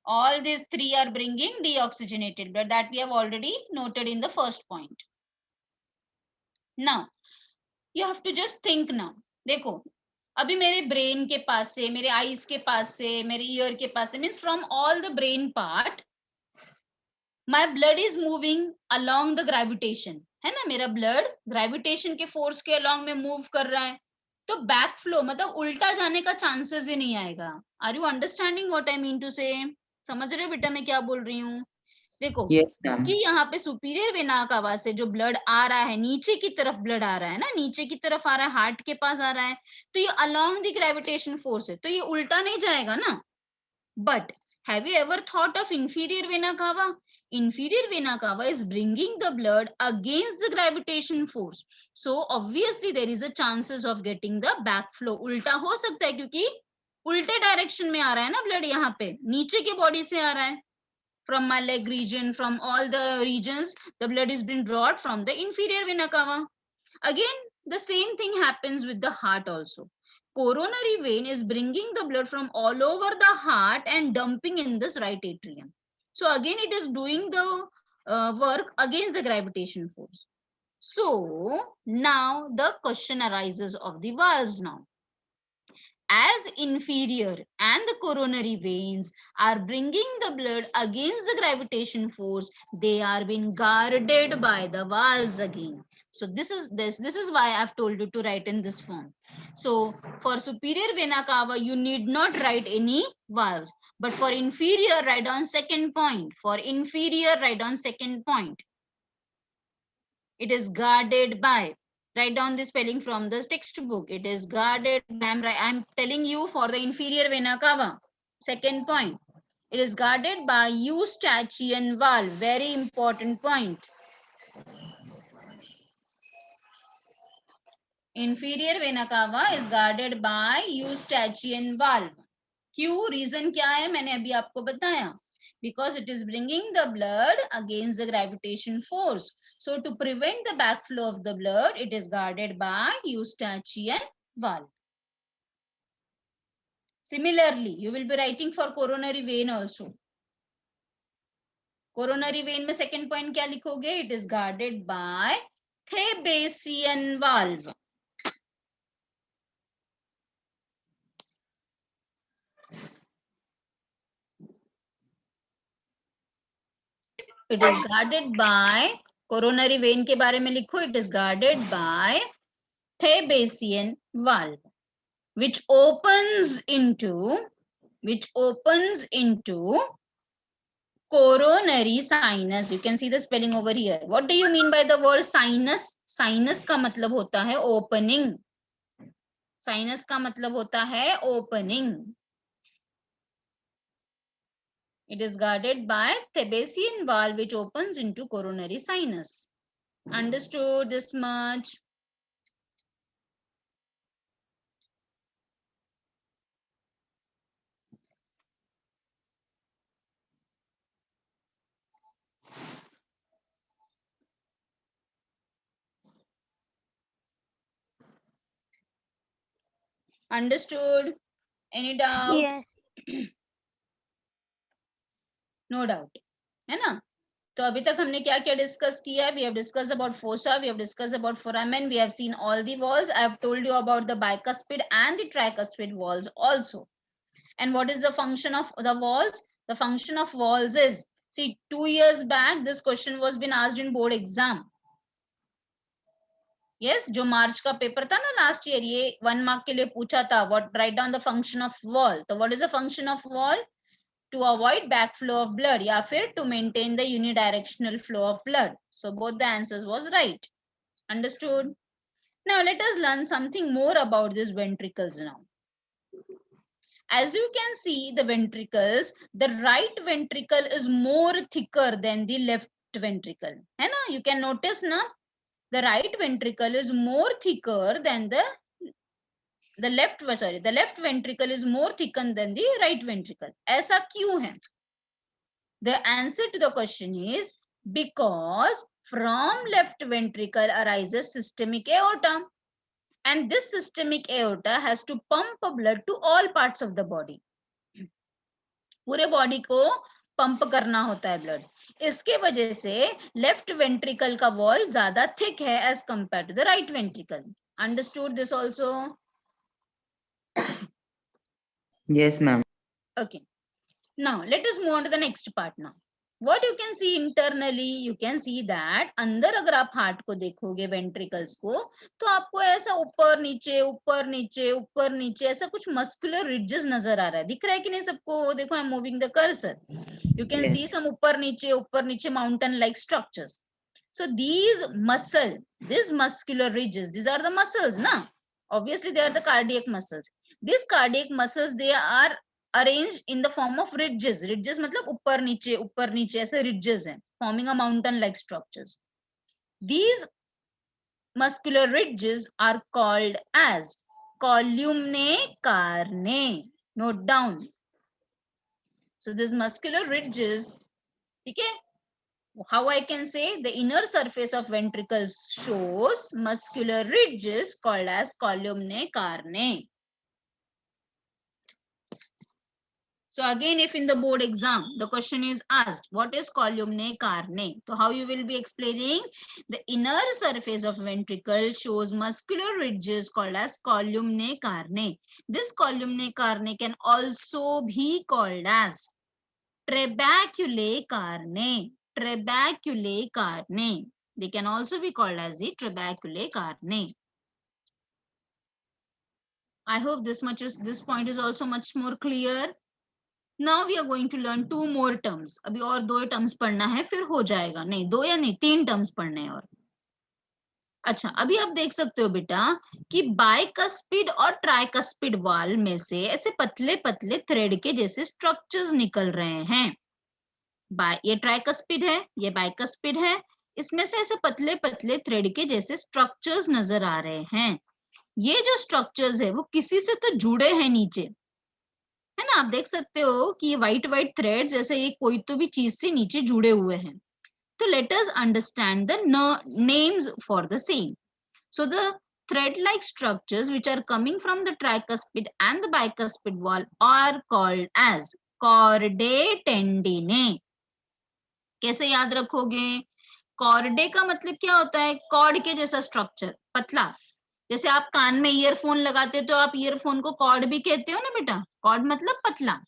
All these 3 are bringing deoxygenated blood, that we have already noted in the first point. Now you have to just think now. देखो अभी मेरे brain के पास से, मेरे eyes के पास से, मेरे year के पास से, means from all the brain part my blood is moving along the gravitation, है ना, मेरा ब्लड ग्रेविटेशन के फोर्स के अलोंग में मूव कर रहा है, तो बैक फ्लो मतलब उल्टा जाने का चांसेस ही नहीं आएगा। Are you understanding what I mean to say? समझ रहे हो बेटा मैं क्या बोल रही हूँ? देखो Yes, ma'am. कि यहाँ पे सुपीरियर वेना कावा से जो ब्लड आ रहा है, नीचे की तरफ ब्लड आ रहा है ना, नीचे की तरफ आ रहा है, हार्ट के पास आ रहा है, तो ये अलोंग द ग्रेविटेशन फोर्स है, तो ये उल्टा नहीं जाएगा ना। But have you ever thought of inferior vena cava? Inferior vena cava is bringing the blood against the gravitation force, so obviously there is a chances of getting the backflow. उल्टा हो सकता है क्योंकि उल्टे डायरेक्शन में आ रहा है ना ब्लड, यहाँ पे नीचे के बॉडी से आ रहा है, from my leg region, from all the regions the blood is being brought from the inferior vena cava. Again the same thing happens with the heart also. Coronary vein is bringing the blood from all over the heart and dumping in this right atrium. So again it is doing the work against the gravitation force. So now the question arises of the valves now. As inferior and the coronary veins are bringing the blood against the gravitation force, they are being guarded by the valves again. So this is why I've told you to write in this form. So for superior vena cava, you need not write any valves, but for inferior, write on second point. For inferior, write on second point. It is guarded by. Write down the spelling from this textbook. It is guarded. I'm telling you for the inferior vena cava. Second point. It is guarded by eustachian valve. Very important point. Inferior vena cava is guarded by eustachian valve. क्यों? Reason क्या है? मैंने अभी आपको बताया. Because it is bringing the blood against the gravitation force. So to prevent the backflow of the blood, it is guarded by eustachian valve. Similarly, you will be writing for coronary vein also. Coronary vein में second point क्या लिखोगे? It is guarded by Thebesian valve. It is guarded by coronary vein के बारे में लिखो. It is guarded by Thebesian valve, which opens into coronary sinus. You can see the spelling over here. What do you mean by the word sinus? Sinus का मतलब होता है opening. Sinus का मतलब होता है opening. It is guarded by Thebesian valve, which opens into coronary sinus. Understood this much? Understood? Any doubt? Yes. No doubt. है ना? तो अभी तक हमने क्या क्या डिस्कस किया? We have discussed about fossa, we have discussed about foramen, we have seen all the walls. I have told you about the bicuspid and the tricuspid walls also. And what is the function of the walls? The function of walls is, see, 2 years back this question was been asked in board exam. Yes, जो मार्च का paper था ना last year, ये 1 mark के लिए पूछा था. What, write down the function of wall. So what is the function of wall? To avoid backflow of blood, या फिर to maintain the unidirectional flow of blood. So both the answers was right. Understood? Now let us learn something more about these ventricles now. As you can see the ventricles, the right ventricle is more thicker than the left ventricle. है ना? You can notice ना, the right ventricle is more thicker than the left ventricle is more thickened than the right ventricle. ऐसा क्यों है? The answer to the question is because from left ventricle arises systemic aorta, and this systemic aorta has to pump blood to all parts of the body. पूरे body को pump करना होता है blood. इसके वजह से लेफ्ट वेंट्रिकल का wall ज्यादा थिक है as compare to the right ventricle. Understood this also? Yes, ma'am. Okay. Now let us move on to the next part now. What you can see internally, you can see that अंदर अगर आप heart को देखोगे ventricles को, तो आपको ऐसा ऊपर नीचे ऊपर नीचे ऊपर नीचे ऐसा कुछ मस्कुलर रिजेस नजर आ रहा है. दिख रहा है कि नहीं सबको? देखो आई am moving the cursor. You can see some ऊपर नीचे mountain like structures. So these muscular ridges, these are the muscles na. Obviously they are the cardiac muscles. These cardiac muscles, they are arranged in the form of ridges. Ridges मतलब ऊपर नीचे ऐसे ridges हैं, forming a mountain like structures. These muscular ridges are called as columnae carneae. Note down. So these muscular ridges, okay, how I can say the inner surface of ventricles shows muscular ridges called as columnae carneae. So again, if in the board exam the question is asked, what is columnae carneae? So how you will be explaining? The inner surface of ventricle shows muscular ridges called as columnae carneae. This columnae carneae can also be called as trabeculae carneae. Trabeculae carneae. They can also be called as the trabeculae carneae. I hope this point is also much more clear. Now we are going to learn 2 more terms. अभी और 2 terms पढ़ना है, फिर हो जाएगा. नहीं 2 या नहीं 3 terms पढ़ने हैं और. अच्छा, अभी आप देख सकते हो बेटा कि बाइकस्पिड और ट्राइकस्पिड वाल में से ऐसे पतले पतले थ्रेड के जैसे स्ट्रक्चर्स निकल रहे हैं। ये ट्राइकस्पिड है, ये बाइकस्पिड है, इसमें से ऐसे पतले पतले थ्रेड के जैसे स्ट्रक्चर्स नजर आ रहे हैं। ये जो स्ट्रक्चर्स है वो किसी से तो जुड़े हैं नीचे, है ना। आप देख सकते हो कि ये व्हाइट व्हाइट थ्रेड्स जैसे ये कोई तो भी चीज से नीचे जुड़े हुए हैं। तो let us understand the names for the same. So the thread-like structures which are coming from the tricuspid and the bicuspid wall are called as chordae tendineae. कैसे याद रखोगे? कॉर्डे का मतलब क्या होता है? कॉर्ड के जैसा स्ट्रक्चर, पतला। जैसे आप कान में ईयरफोन लगाते हो तो आप ईयरफोन को कॉर्ड भी कहते हो ना बेटा। कॉर्ड मतलब पतला।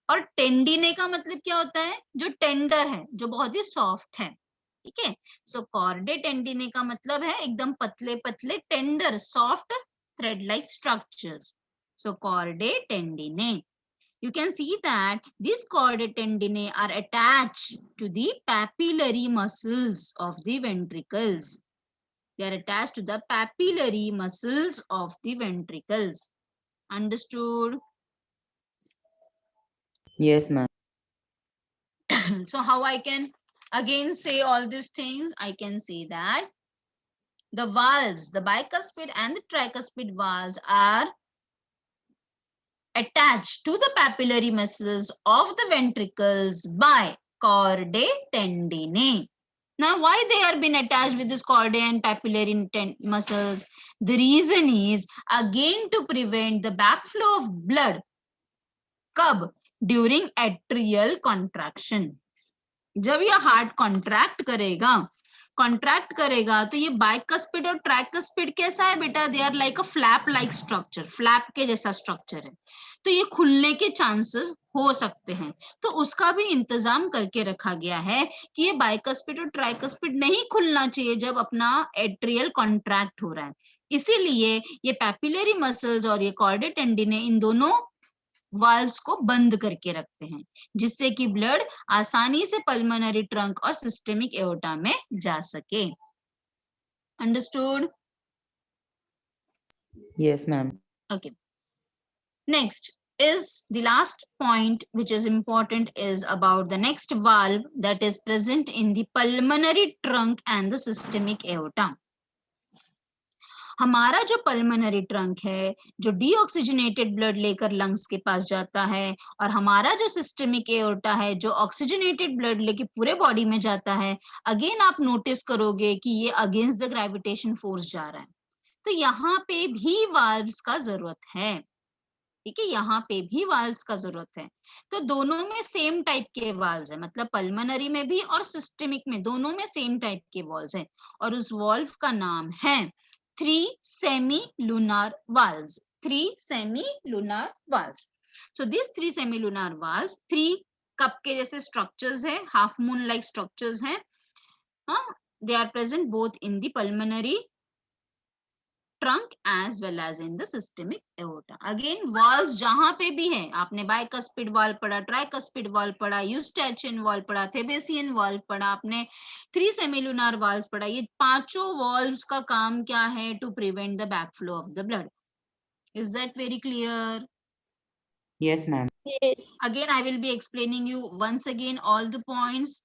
और टेंडिने का मतलब क्या होता है? जो टेंडर है, जो बहुत ही सॉफ्ट है। ठीक है, सो कॉर्डे टेंडिने का मतलब है एकदम पतले पतले tender soft thread like structures. So कॉर्डे टेंडिने, you can see that these chordae tendineae are attached to the papillary muscles of the ventricles. They are attached to the papillary muscles of the ventricles. Understood? Yes, ma'am. So how I can again say all these things? I can say that the valves, the bicuspid and the tricuspid valves are attached to the papillary muscles of the ventricles by chordae tendineae. Now, why they are been attached with this chordae and papillary muscles? The reason is again to prevent the backflow of blood. कब? During atrial contraction. जब ये heart contract करेगा तो ये bicuspid और tricuspid कैसा है बेटा? They are like a flap like structure, flap के जैसा स्ट्रक्चर है। तो ये खुलने के चांसेस हो सकते हैं, तो उसका भी इंतजाम करके रखा गया है कि ये बाइकस्पिड और ट्राइकस्पिड नहीं खुलना चाहिए जब अपना एट्रियल कॉन्ट्रैक्ट हो रहा है। इसीलिए ये पैपिलरी मसल्स और ये कॉर्डे टेंडिने इन दोनों वाल्व्स को बंद करके रखते हैं, जिससे कि ब्लड आसानी से पल्मोनरी ट्रंक और सिस्टेमिक एओर्टा में जा सके। Understood? Yes, ma'am. Okay. Next is the last point which is important is about the next valve that is present in the pulmonary trunk and the systemic aorta. हमारा जो pulmonary trunk है, जो deoxygenated blood लेकर lungs के पास जाता है, और हमारा जो सिस्टेमिक एओर्टा है जो ऑक्सीजनेटेड ब्लड लेके पूरे बॉडी में जाता है, अगेन आप नोटिस करोगे कि ये अगेंस्ट द ग्रेविटेशन फोर्स जा रहा है। तो यहाँ पे भी वाल्व्स का जरूरत है। ठीक है, यहाँ पे भी वाल्व्स का जरूरत है। तो दोनों में सेम टाइप के वाल्व्स है, मतलब पल्मोनरी में भी और सिस्टेमिक में, दोनों में सेम टाइप के वाल्व्स है, और उस वाल्व का नाम है 3 semilunar valves. 3 semilunar valves. So these 3 semilunar valves, 3 cup के जैसे स्ट्रक्चर्स है, हाफ मून लाइक स्ट्रक्चर्स हैं. They are present both in the pulmonary trunk as well as in the systemic aorta. Again, valves जहां पे भी है, आपने bicuspid valve पढ़ा, tricuspid valve पढ़ा, eustachian valve पढ़ा, Thebesian valve पढ़ा, आपने 3 semilunar valves पढ़ा. ये पांचों valves का काम क्या है? To prevent the backflow of the blood. Is that very clear? Yes, ma'am. Again, I will be explaining you once again all the points.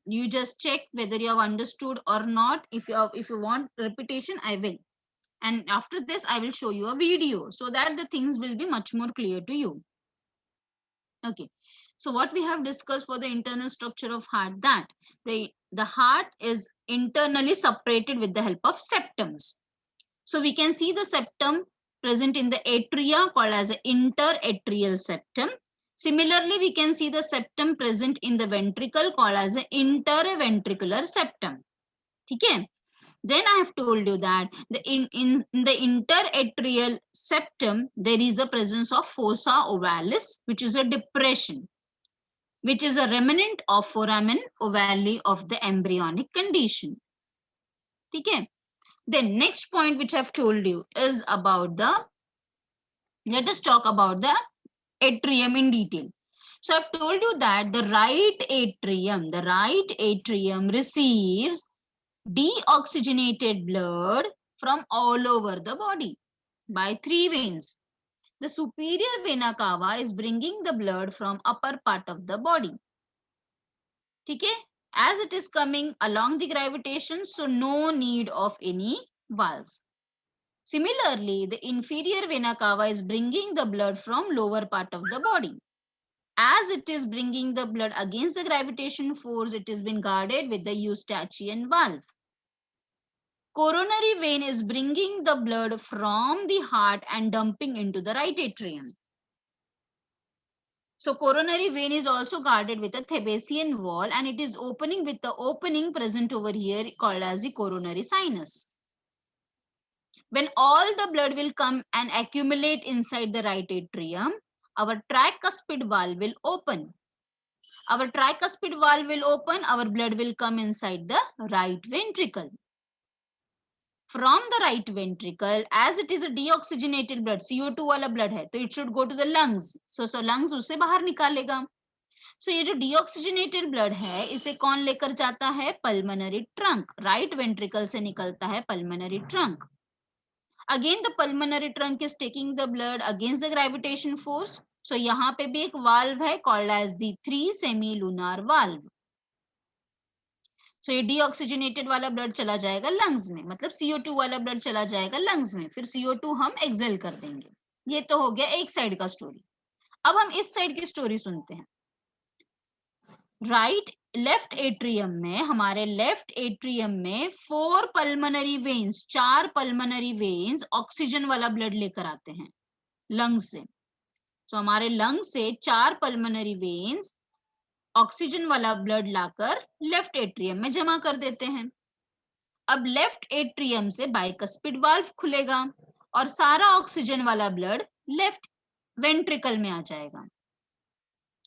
You just check whether you have understood or not. If you want repetition, I will. And after this, I will show you a video so that the things will be much more clear to you. Okay. So what we have discussed for the internal structure of heart, that the heart is internally separated with the help of septums. So we can see the septum present in the atria called as an interatrial septum. Similarly, we can see the septum present in the ventricle called as an interventricular septum. Okay. Then I have told you that in the interatrial septum, there is a presence of fossa ovalis, which is a depression, which is a remnant of foramen ovale of the embryonic condition. Okay. Then next point which I have told you is about let us talk about the atrium in detail. So I've told you that the right atrium receives deoxygenated blood from all over the body by 3 veins. The superior vena cava is bringing the blood from upper part of the body. ठीक है? As it is coming along the gravitation, so no need of any valves. Similarly, the inferior vena cava is bringing the blood from lower part of the body. As it is bringing the blood against the gravitation force, it has been guarded with the Eustachian valve. Coronary vein is bringing the blood from the heart and dumping into the right atrium. So coronary vein is also guarded with a Thebesian wall, and it is opening with the opening present over here called as the coronary sinus. When all the blood will come and accumulate inside the right atrium, our tricuspid valve will open. Our tricuspid valve will open, our blood will come inside the right ventricle. From the right ventricle, as it is a deoxygenated blood, CO2 वाला blood है, तो it should go to the lungs. So lungs उसे बाहर निकालेगा. So ये जो deoxygenated blood है, इसे कौन लेकर जाता है? Pulmonary trunk. Right ventricle से निकलता है pulmonary trunk. Again, the pulmonary trunk is taking the blood against the gravitation force. So यहाँ पे भी एक valve है called as the 3 semilunar valve. So ये deoxygenated वाला blood चला जाएगा lungs में, मतलब CO2 वाला blood चला जाएगा lungs में, फिर CO2 हम exhale कर देंगे. ये तो हो गया एक साइड का स्टोरी. अब हम इस साइड की स्टोरी सुनते हैं. राइट लेफ्ट एट्रियम में, हमारे लेफ्ट एट्रियम में 4 pulmonary veins, 4 pulmonary veins oxygen वाला ब्लड लेकर आते हैं लंग से. सो हमारे लंग से 4 पल्मोनरी वेन्स ऑक्सीजन वाला ब्लड लाकर लेफ्ट एट्रियम में जमा कर देते हैं. अब लेफ्ट एट्रियम से बाइकस्पिड वाल्व खुलेगा और सारा ऑक्सीजन वाला ब्लड लेफ्ट वेंट्रिकल में आ जाएगा.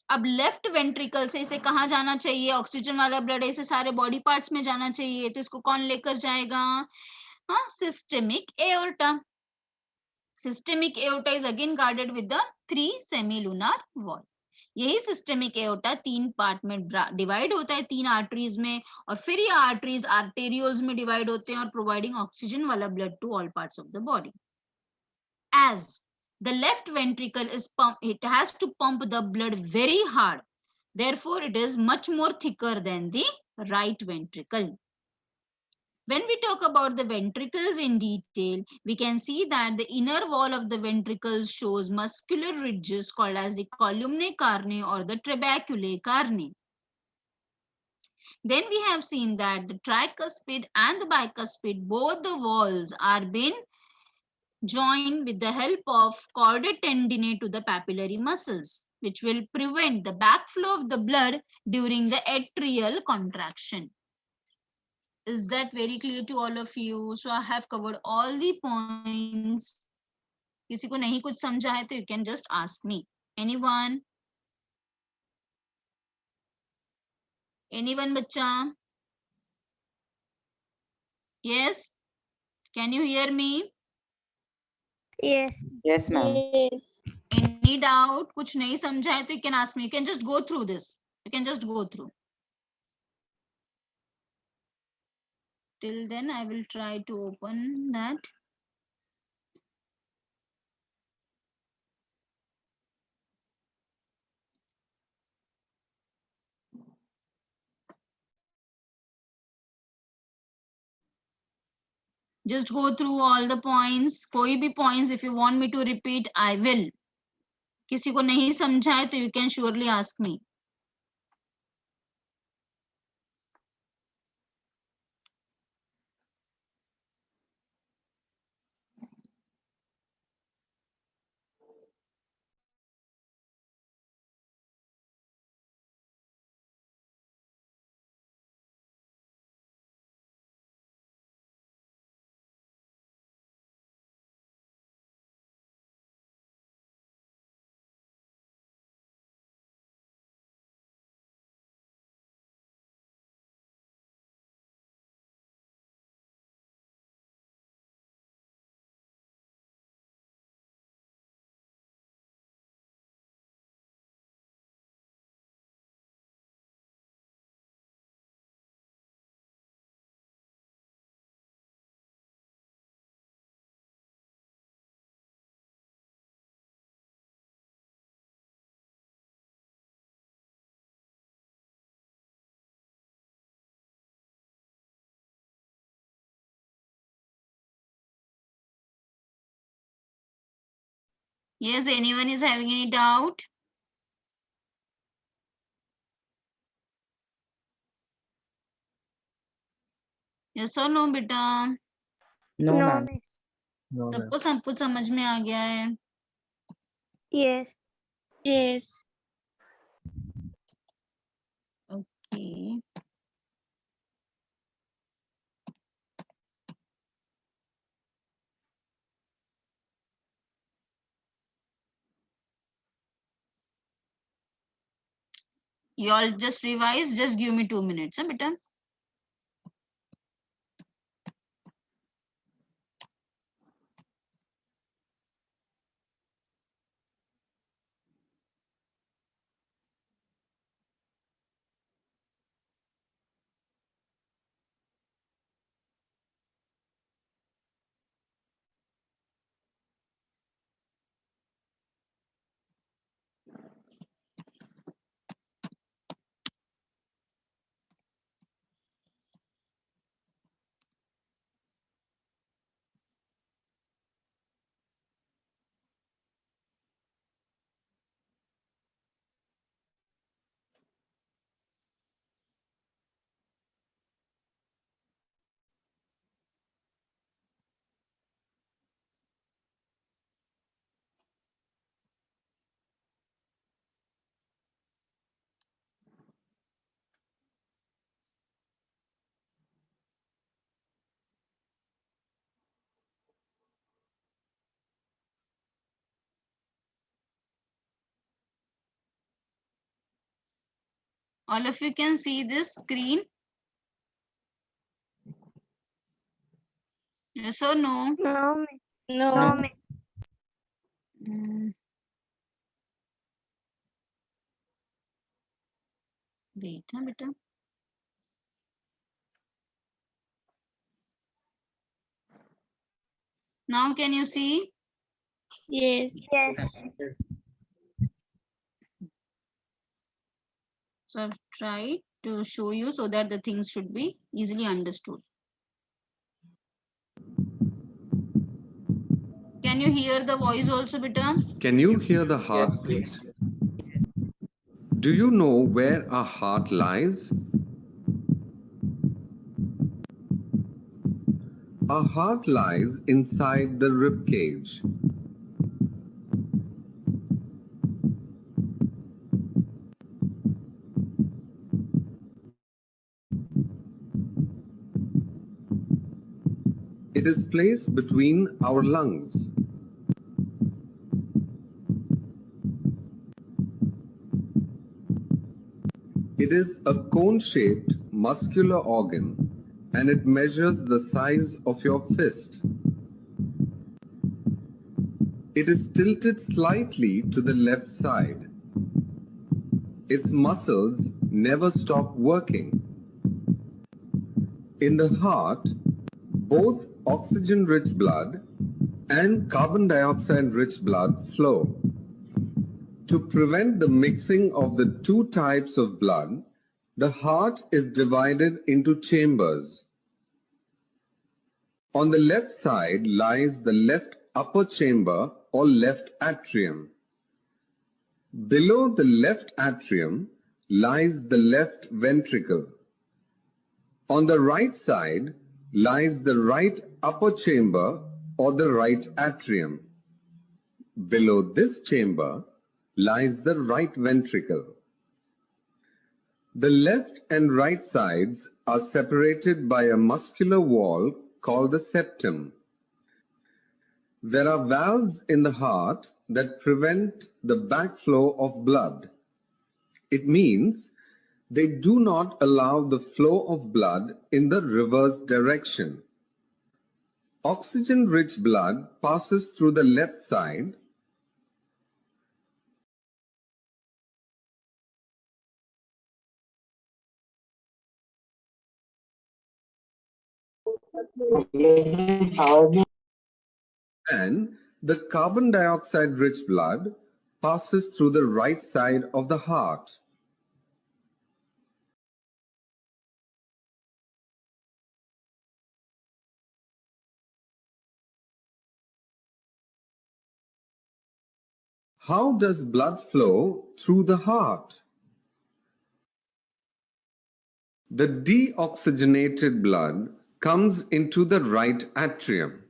अब लेफ्ट वेंट्रिकल से इसे कहाँ जाना चाहिए? ऑक्सीजन वाला ब्लड इसे सारे बॉडी पार्ट्स में जाना चाहिए, तो इसको कौन लेकर जाएगा? हाँ, systemic aorta. Systemic aorta is again guarded with the 3 semilunar wall. यही सिस्टेमिक एओर्टा 3 पार्ट में डिवाइड होता है, 3 आर्टरीज में, और फिर ये आर्टरीज आर्टेरियोल्स में डिवाइड होते हैं और प्रोवाइडिंग ऑक्सीजन वाला blood to all parts of the body. As the left ventricle is it has to pump the blood very hard, therefore it is much more thicker than the right ventricle. When we talk about the ventricles in detail, we can see that the inner wall of the ventricle shows muscular ridges called as the columnae carneae or the trabeculae carneae. Then we have seen that the tricuspid and the bicuspid, both the walls are been join with the help of chordae tendineae to the papillary muscles, which will prevent the backflow of the blood during the atrial contraction. Is that very clear to all of you? So I have covered all the points. किसी को नहीं कुछ समझा है तो you can just ask me. Anyone? Anyone बच्चा? Yes? Can you hear me? Yes. Yes, ma'am. Any doubt? कुछ नहीं समझा है तो you can ask me. You can just go through this. You can just go through. Till then, I will try to open that. Just go through all the points. कोई भी points if you want me to repeat, I will. किसी को नहीं समझा है तो you can surely ask me. Yes, anyone is having any doubt? Yes or no बेटा? No, No, ma'am. miss. No, ma'am. सबको सब कुछ समझ में आ गया है? Yes. Yes. Okay. You all just revise, just give me 2 minutes, huh, beta? All of you can see this screen? Yes or no? No, miss. No, No. miss. Mm. Wait, huh, beta? Now can you see? Yes. Yes. So I've tried to show you so that the things should be easily understood. Can you hear the voice also, beta? Can you hear the heart, Yes. please? Do you know where a heart lies? A heart lies inside the rib cage. It is placed between our lungs. It is a cone-shaped muscular organ and it measures the size of your fist. It is tilted slightly to the left side. Its muscles never stop working. In the heart, both oxygen-rich blood and carbon dioxide-rich blood flow. To prevent the mixing of the two types of blood, the heart is divided into chambers. On the left side lies the left upper chamber or left atrium. Below the left atrium lies the left ventricle. On the right side lies the right upper chamber or the right atrium. Below this chamber lies the right ventricle. The left and right sides are separated by a muscular wall called the septum. There are valves in the heart that prevent the backflow of blood. It means they do not allow the flow of blood in the reverse direction. Oxygen-rich blood passes through the left side. And the carbon dioxide-rich blood passes through the right side of the heart. How does blood flow through the heart? The deoxygenated blood comes into the right atrium.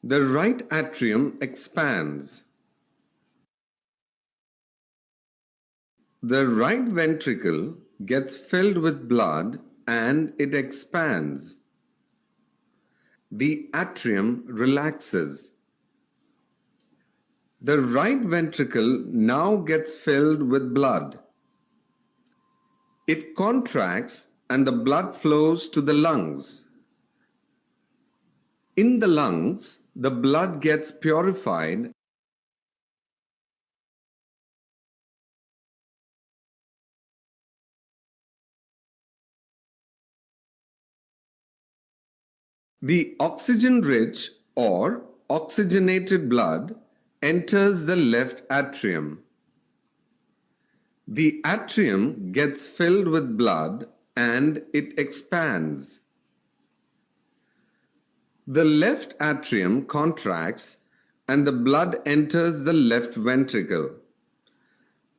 The right atrium expands. The right ventricle gets filled with blood and it expands. The atrium relaxes. The right ventricle now gets filled with blood. It contracts and the blood flows to the lungs. In the lungs, the blood gets purified The oxygen-rich or oxygenated blood enters the left atrium. The atrium gets filled with blood and it expands. The left atrium contracts and the blood enters the left ventricle.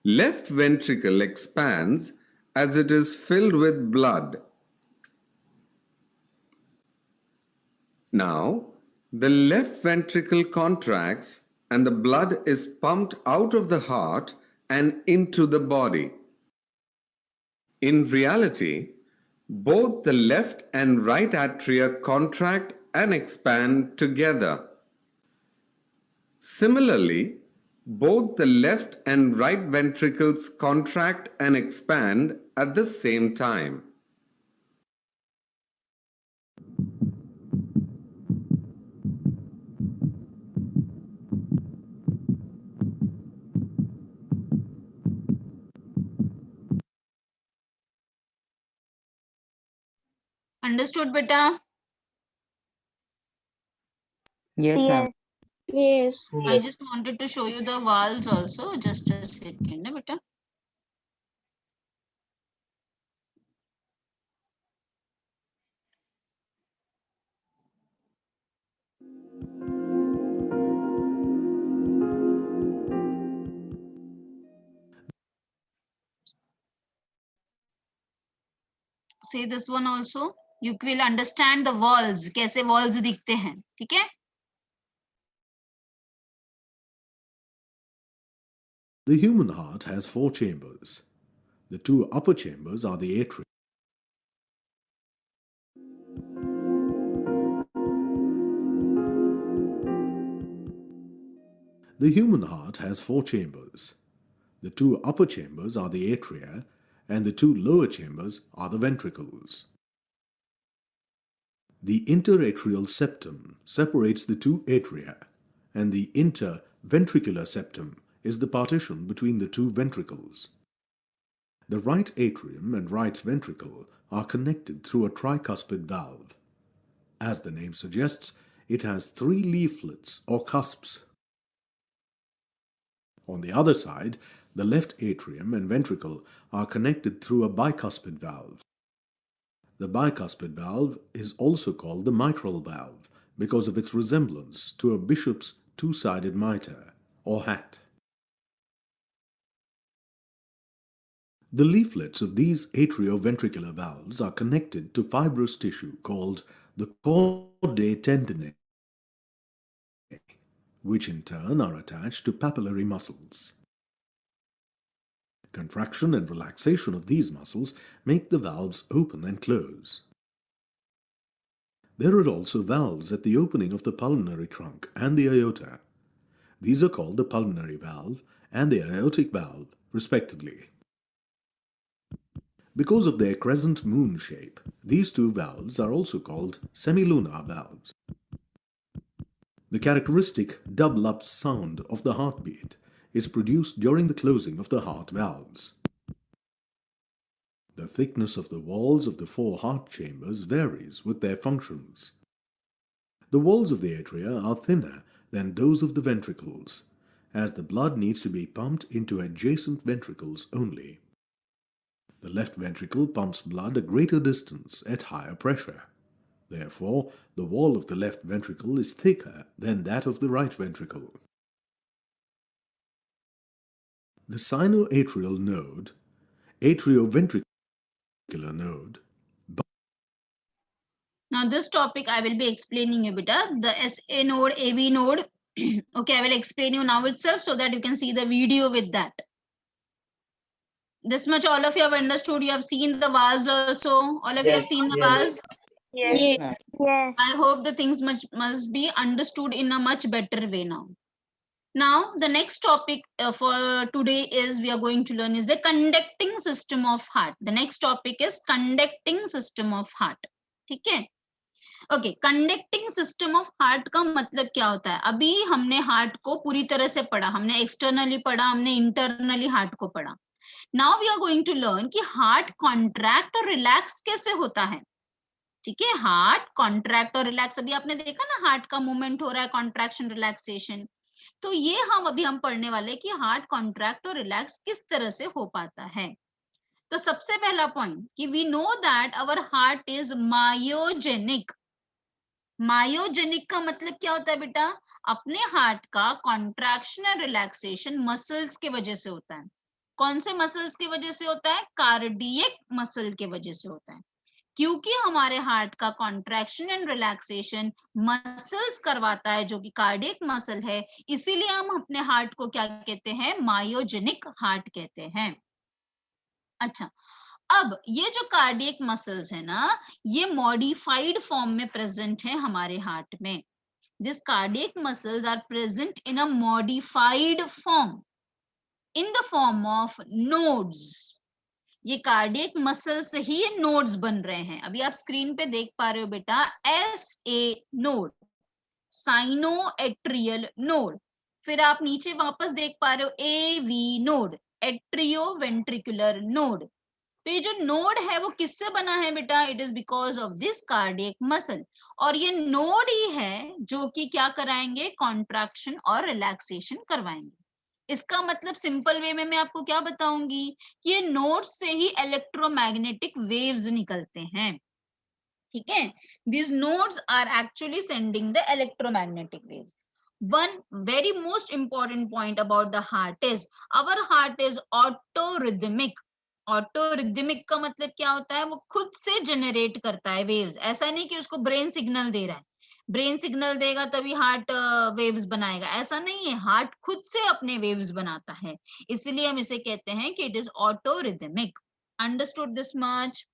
Left ventricle expands as it is filled with blood. Now, the left ventricle contracts and the blood is pumped out of the heart and into the body. In reality, both the left and right atria contract and expand together. Similarly, both the left and right ventricles contract and expand at the same time. Understood, beta? Yes, ma'am. Yes. I just wanted to show you the valves also. Just a second, beta. Say this one also. You will understand the walls. कैसे walls दिखते हैं, ठीक है? The human heart has 4 chambers. The 2 upper chambers are the atria. The human heart has 4 chambers. The 2 upper chambers are the atria, and the 2 lower chambers are the ventricles. The interatrial septum separates the 2 atria, and the interventricular septum is the partition between the 2 ventricles. The right atrium and right ventricle are connected through a tricuspid valve. As the name suggests, it has 3 leaflets or cusps. On the other side, the left atrium and ventricle are connected through a bicuspid valve. The bicuspid valve is also called the mitral valve because of its resemblance to a bishop's 2-sided mitre or hat. The leaflets of these atrioventricular valves are connected to fibrous tissue called the chordae tendineae, which in turn are attached to papillary muscles. Contraction and relaxation of these muscles make the valves open and close. There are also valves at the opening of the pulmonary trunk and the aorta. These are called the pulmonary valve and the aortic valve, respectively. Because of their crescent moon shape, these 2 valves are also called semilunar valves. The characteristic double-up sound of the heartbeat is produced during the closing of the heart valves. The thickness of the walls of the 4 heart chambers varies with their functions. The walls of the atria are thinner than those of the ventricles, as the blood needs to be pumped into adjacent ventricles only. The left ventricle pumps blood a greater distance at higher pressure. Therefore, the wall of the left ventricle is thicker than that of the right ventricle. the sinoatrial node, atrioventricular node. Now this topic I will be explaining you beta, the SA node, AV node. Okay, I will explain you now itself so that you can see the video with that. This much all of you have understood. You have seen the valves also. All of you have Yes, seen the yes. valves. Yes. ma'am. Yes. I hope the things must be understood in a much better way now. Now the next topic for today is we are going to learn is the conducting system of heart. The next topic is conducting system of heart. ठीक है? Okay, conducting system of heart का मतलब क्या होता है? अभी हमने heart को पूरी तरह से पढ़ा, हमने एक्सटर्नली पढ़ा, हमने इंटरनली हार्ट को पढ़ा. Now we are going to learn कि हार्ट कॉन्ट्रैक्ट और रिलैक्स कैसे होता है. ठीक है, हार्ट कॉन्ट्रैक्ट और रिलैक्स, अभी आपने देखा ना हार्ट का मूवमेंट हो रहा है, कॉन्ट्रैक्शन रिलैक्सेशन. तो ये हम पढ़ने वाले कि हार्ट कॉन्ट्रैक्ट और रिलैक्स किस तरह से हो पाता है. तो सबसे पहला पॉइंट कि we know that our heart is myogenic. Myogenic का मतलब क्या होता है बेटा? अपने हार्ट का कॉन्ट्रैक्शन और रिलैक्सेशन मसल्स के वजह से होता है. कौन से मसल्स की वजह से होता है? कार्डियक मसल के वजह से होता है. क्योंकि हमारे हार्ट का कॉन्ट्रैक्शन एंड रिलैक्सेशन मसल्स करवाता है जो कि कार्डियक मसल है, इसीलिए हम अपने हार्ट को क्या कहते हैं? मायोजेनिक हार्ट कहते हैं. अच्छा, अब ये जो कार्डियक मसल्स है ना, ये मॉडिफाइड फॉर्म में प्रेजेंट है हमारे हार्ट में. This cardiac muscles are present in a modified form in the form of nodes. ये कार्डियक मसल से ही ये नोड्स बन रहे हैं. अभी आप स्क्रीन पे देख पा रहे हो बेटा, SA नोड, साइनोएट्रियल नोड, फिर आप नीचे वापस देख पा रहे हो AV नोड, एट्रियोवेंट्रिकुलर नोड. तो ये जो नोड है वो किससे बना है बेटा? It is because of this cardiac muscle. और ये नोड ही है जो कि क्या कराएंगे? कॉन्ट्रैक्शन और रिलैक्सेशन करवाएंगे. इसका मतलब सिंपल वे में मैं आपको क्या बताऊंगी कि ये नोड्स से ही इलेक्ट्रोमैग्नेटिक वेव्स निकलते हैं. ठीक है, these nodes are actually sending the electromagnetic waves. One very most important point about the heart is our heart is autorhythmic. ऑटोरिदमिक का मतलब क्या होता है? वो खुद से जनरेट करता है वेव्स. ऐसा नहीं कि उसको ब्रेन सिग्नल दे रहा है, ब्रेन सिग्नल देगा तभी हार्ट वेव्स बनाएगा, ऐसा नहीं है. हार्ट खुद से अपने वेव्स बनाता है, इसलिए हम इसे कहते हैं कि it is autorhythmic. Understood this much?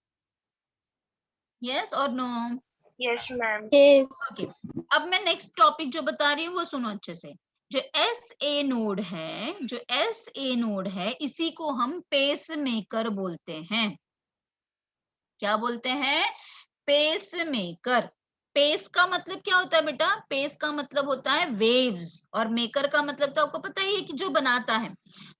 Yes और नो? Yes, ma'am. ओके, अब मैं नेक्स्ट टॉपिक जो बता रही हूँ वो सुनो अच्छे से. जो SA नोड है, जो SA नोड है, इसी को हम पेस मेकर बोलते हैं. क्या बोलते हैं? Pace maker. पेस का मतलब क्या होता है बेटा? पेस का मतलब होता है वेव्स, और मेकर का मतलब तो आपको पता ही है कि जो बनाता है.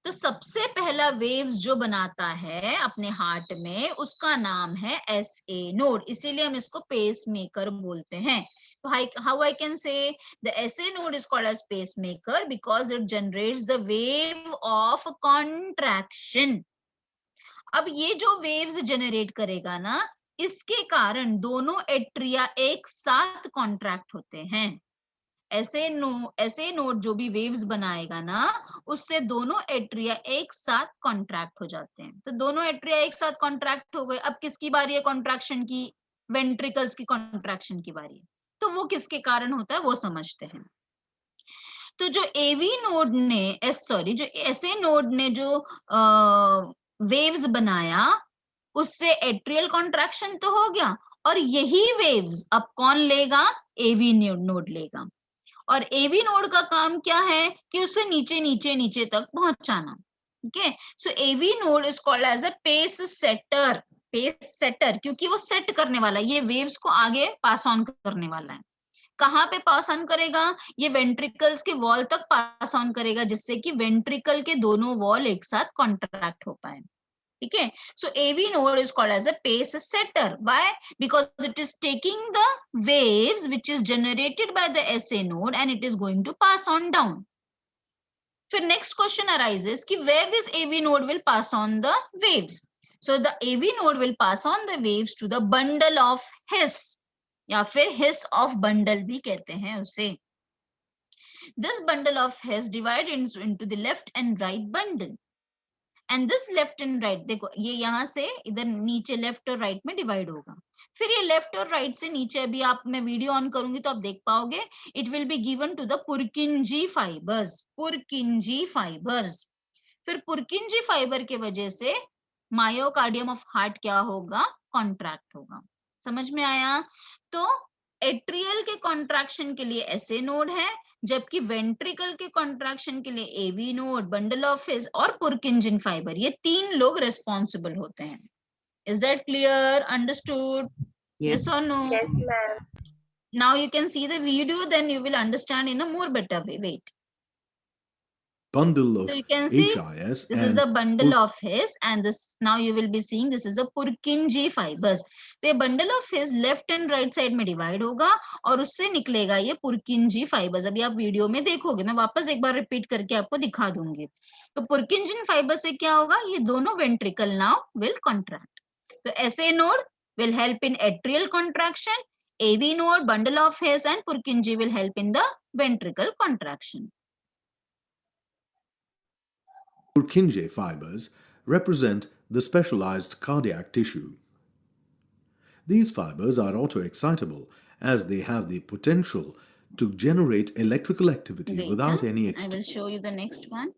तो सबसे पहला वेव्स जो बनाता है अपने हार्ट में, उसका नाम है SA नोड, इसीलिए हम इसको पेस मेकर बोलते हैं. तो how I can say the SA node is called as pacemaker because it generates the wave of contraction. अब ये जो वेव्स जनरेट करेगा ना, इसके कारण दोनों एट्रिया एक साथ कॉन्ट्रैक्ट होते हैं. ऐसे नोड जो भी वेव्स बनाएगा ना, उससे दोनों एट्रिया एक साथ कॉन्ट्रैक्ट हो जाते हैं. तो दोनों एट्रिया एक साथ कॉन्ट्रैक्ट हो गए. अब किसकी बारी है कॉन्ट्रैक्शन की? वेंट्रिकल्स की कॉन्ट्रैक्शन की बारी है. तो वो किसके कारण होता है वो समझते हैं. तो जो AV नोड ने जो SA नोड ने जो वेव्स बनाया, उससे एट्रियल कॉन्ट्रैक्शन तो हो गया, और यही वेव्स अब कौन लेगा? AV नोड लेगा. और AV नोड का काम क्या है? कि उसे नीचे नीचे नीचे तक पहुंचाना. ठीक है, so AV node is called as a pace setter. Pace setter क्योंकि वो सेट करने वाला है, ये वेव्स को आगे पास ऑन करने वाला है. कहाँ पे पास ऑन करेगा? ये वेंट्रिकल्स के वॉल तक पास ऑन करेगा, जिससे कि वेंट्रिकल के दोनों वॉल एक साथ कॉन्ट्रैक्ट हो पाए. ठीक है, so AV node is called as a pace setter. Why? Because it is taking the waves which is generated by the SA node and it is going to pass on down. फिर next question arises कि where this AV node will pass on the waves. So the AV node will pass on the waves to the bundle of His, या फिर His of bundle भी कहते हैं उसे. This bundle of His divided into the left and right bundle. And this left and right, देखो ये यहाँ से इधर नीचे लेफ्ट और राइट में डिवाइड होगा, फिर ये लेफ्ट और राइट से नीचे, अभी आप, मैं वीडियो ऑन करूंगी तो आप देख पाओगे, it will be given to the Purkinje fibres, Purkinje fibres. फिर पुरकिंजी फाइबर के वजह से मायोकार्डियम ऑफ हार्ट क्या होगा, कॉन्ट्रैक्ट होगा। समझ में आया? तो एट्रियल के कॉन्ट्रैक्शन के लिए एसए नोड है, जबकि वेंट्रिकल के कॉन्ट्रैक्शन के लिए AV node, bundle of His और पुरकिंजिन फाइबर, ये 3 लोग रेस्पॉन्सिबल होते हैं। Is that clear? Understood? Yes. Yes or no? Yes, ma'am. Now you can see the video, then you will understand in a more better way. Wait. Bundle of So you can see HIS this is and the bundle of his, and this, now you will be seeing this is a Purkinje fibers. तो ये bundle of his left and right side में divide होगा और उससे निकलेगा ये Purkinje fibers। अभी आप वीडियो में देखोगे, मैं वापस एक बार रिपीट करके आपको दिखा दूंगी। तो Purkinje fibers से क्या होगा, ये दोनों ventricle now will contract। तो SA node will help in atrial contraction, AV node, bundle of his and Purkinje will help in the ventricle contraction. Purkinje fibers represent the specialized cardiac tissue. These fibers are autoexcitable as they have the potential to generate electrical activity Wait, without huh? any I will external. show you the next one.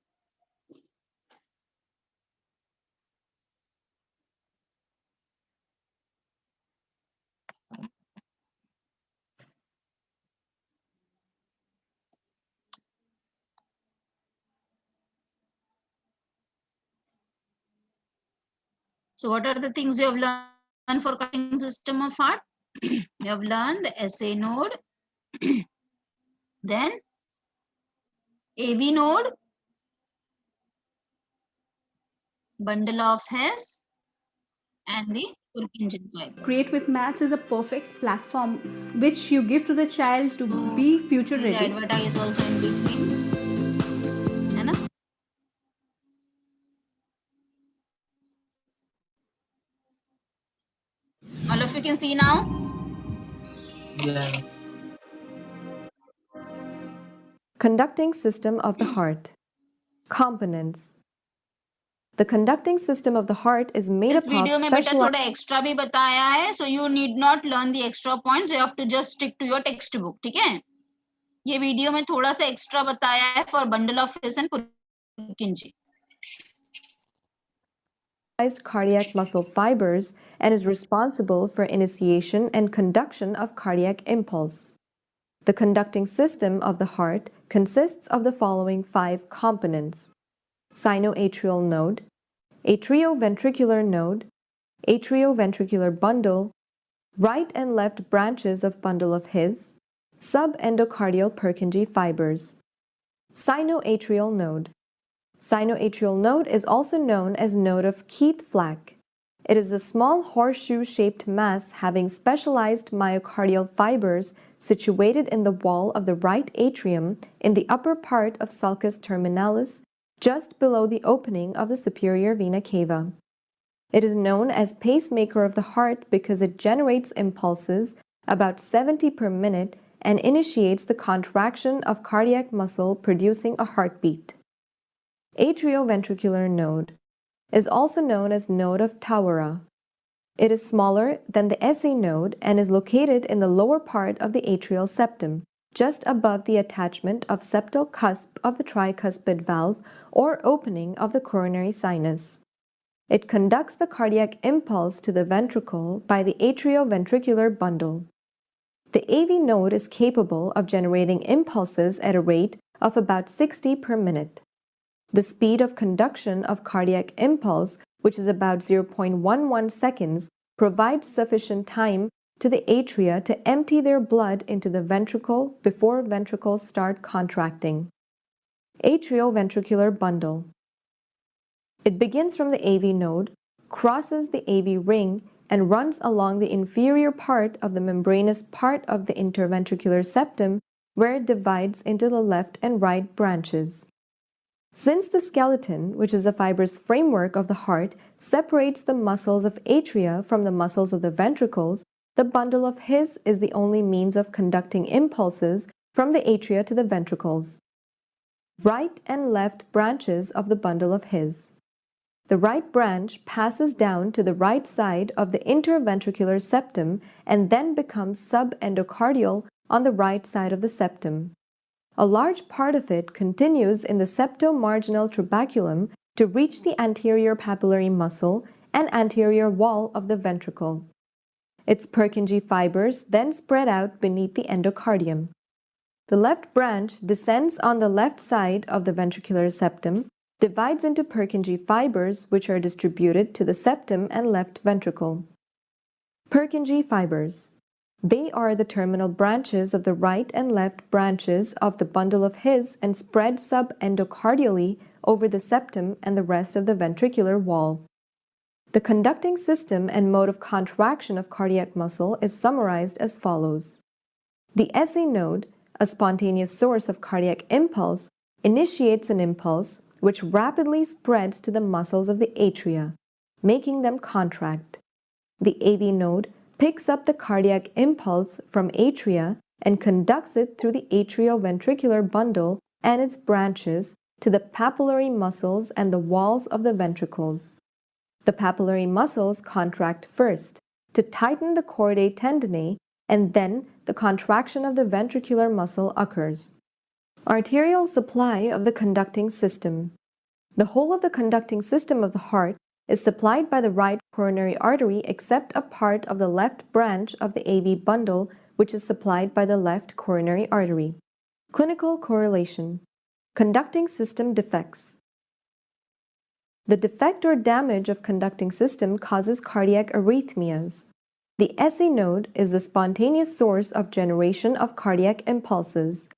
So what are the things you have learned for cardiac system of heart? You have learned the SA node, then AV node, bundle of Hess, and the Purkinje fiber. Create with Maths is a perfect platform which you give to the child to be future The ready. advertise also in between. है ना? All of you can see now. Yeah. Conducting system of the heart. Components. The conducting system of the heart is made इस up of video में बेटा specialized थोड़ा extra भी बताया है, so you need not learn the extra points, you have to just stick to your textbook, ठीक है? ये वीडियो में थोड़ा सा एक्स्ट्रा बताया है for bundle of Hess and Purkinje. cardiac muscle fibers and is responsible for initiation and conduction of cardiac impulse. The conducting system of the heart consists of the following 5 components: sinoatrial node, atrioventricular node, atrioventricular bundle, right and left branches of bundle of His, subendocardial Purkinje fibers. Sinoatrial node. Sinoatrial node is also known as node of Keith-Flack. It is a small horseshoe-shaped mass having specialized myocardial fibers situated in the wall of the right atrium in the upper part of sulcus terminalis, just below the opening of the superior vena cava. It is known as pacemaker of the heart because it generates impulses about 70 per minute and initiates the contraction of cardiac muscle, producing a heartbeat. Atrioventricular node is also known as node of Tauera. It is smaller than the SA node and is located in the lower part of the atrial septum, just above the attachment of septal cusp of the tricuspid valve or opening of the coronary sinus. It conducts the cardiac impulse to the ventricle by the atrioventricular bundle. The AV node is capable of generating impulses at a rate of about 60 per minute. The speed of conduction of cardiac impulse, which is about 0.11 seconds, provides sufficient time to the atria to empty their blood into the ventricle before ventricles start contracting. Atrioventricular bundle. It begins from the AV node, crosses the AV ring, and runs along the inferior part of the membranous part of the interventricular septum, where it divides into the left and right branches. Since the skeleton, which is the fibrous framework of the heart, separates the muscles of atria from the muscles of the ventricles, the bundle of His is the only means of conducting impulses from the atria to the ventricles. Right and left branches of the bundle of His. The right branch passes down to the right side of the interventricular septum and then becomes subendocardial on the right side of the septum. A large part of it continues in the septomarginal trabeculum to reach the anterior papillary muscle and anterior wall of the ventricle. Its Purkinje fibers then spread out beneath the endocardium. The left branch descends on the left side of the ventricular septum, divides into Purkinje fibers which are distributed to the septum and left ventricle. Purkinje fibers. They are the terminal branches of the right and left branches of the bundle of His and spread subendocardially over the septum and the rest of the ventricular wall. The conducting system and mode of contraction of cardiac muscle is summarized as follows. The SA node, a spontaneous source of cardiac impulse, initiates an impulse which rapidly spreads to the muscles of the atria, making them contract. The AV node picks up the cardiac impulse from atria and conducts it through the atrioventricular bundle and its branches to the papillary muscles and the walls of the ventricles. The papillary muscles contract first to tighten the chordae tendineae, and then the contraction of the ventricular muscle occurs. Arterial supply of the conducting system. The whole of the conducting system of the heart is supplied by the right coronary artery except a part of the left branch of the AV bundle which is supplied by the left coronary artery. Clinical correlation. Conducting system defects. The defect or damage of conducting system causes cardiac arrhythmias. The SA node is the spontaneous source of generation of cardiac impulses.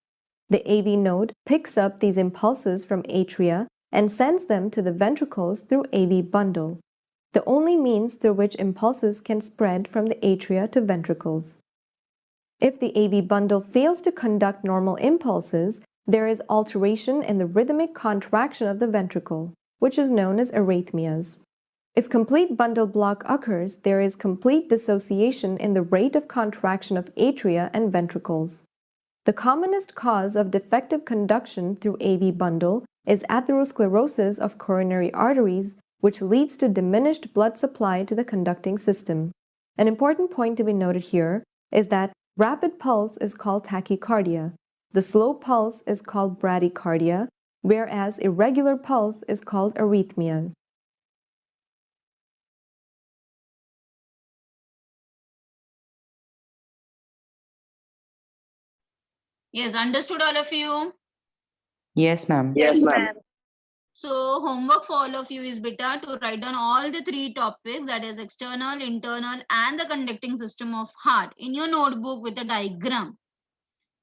The AV node picks up these impulses from atria and sends them to the ventricles through AV bundle, the only means through which impulses can spread from the atria to ventricles. If the AV bundle fails to conduct normal impulses, there is alteration in the rhythmic contraction of the ventricle, which is known as arrhythmias. If complete bundle block occurs, there is complete dissociation in the rate of contraction of atria and ventricles. The commonest cause of defective conduction through AV bundle is atherosclerosis of coronary arteries, which leads to diminished blood supply to the conducting system. An important point to be noted here is that rapid pulse is called tachycardia, the slow pulse is called bradycardia, whereas irregular pulse is called arrhythmia. Yes, understood all of you? Yes, ma'am. Yes, ma'am. So homework for all of you is beta to write down all the three topics, that is external, internal and the conducting system of heart in your notebook with a diagram.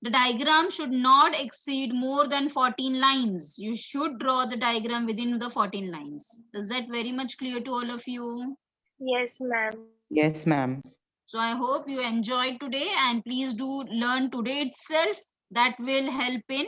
The diagram should not exceed more than 14 lines. You should draw the diagram within the 14 lines. Is that very much clear to all of you? Yes, ma'am. Yes, ma'am. So I hope you enjoyed today, and please do learn today itself. That will help in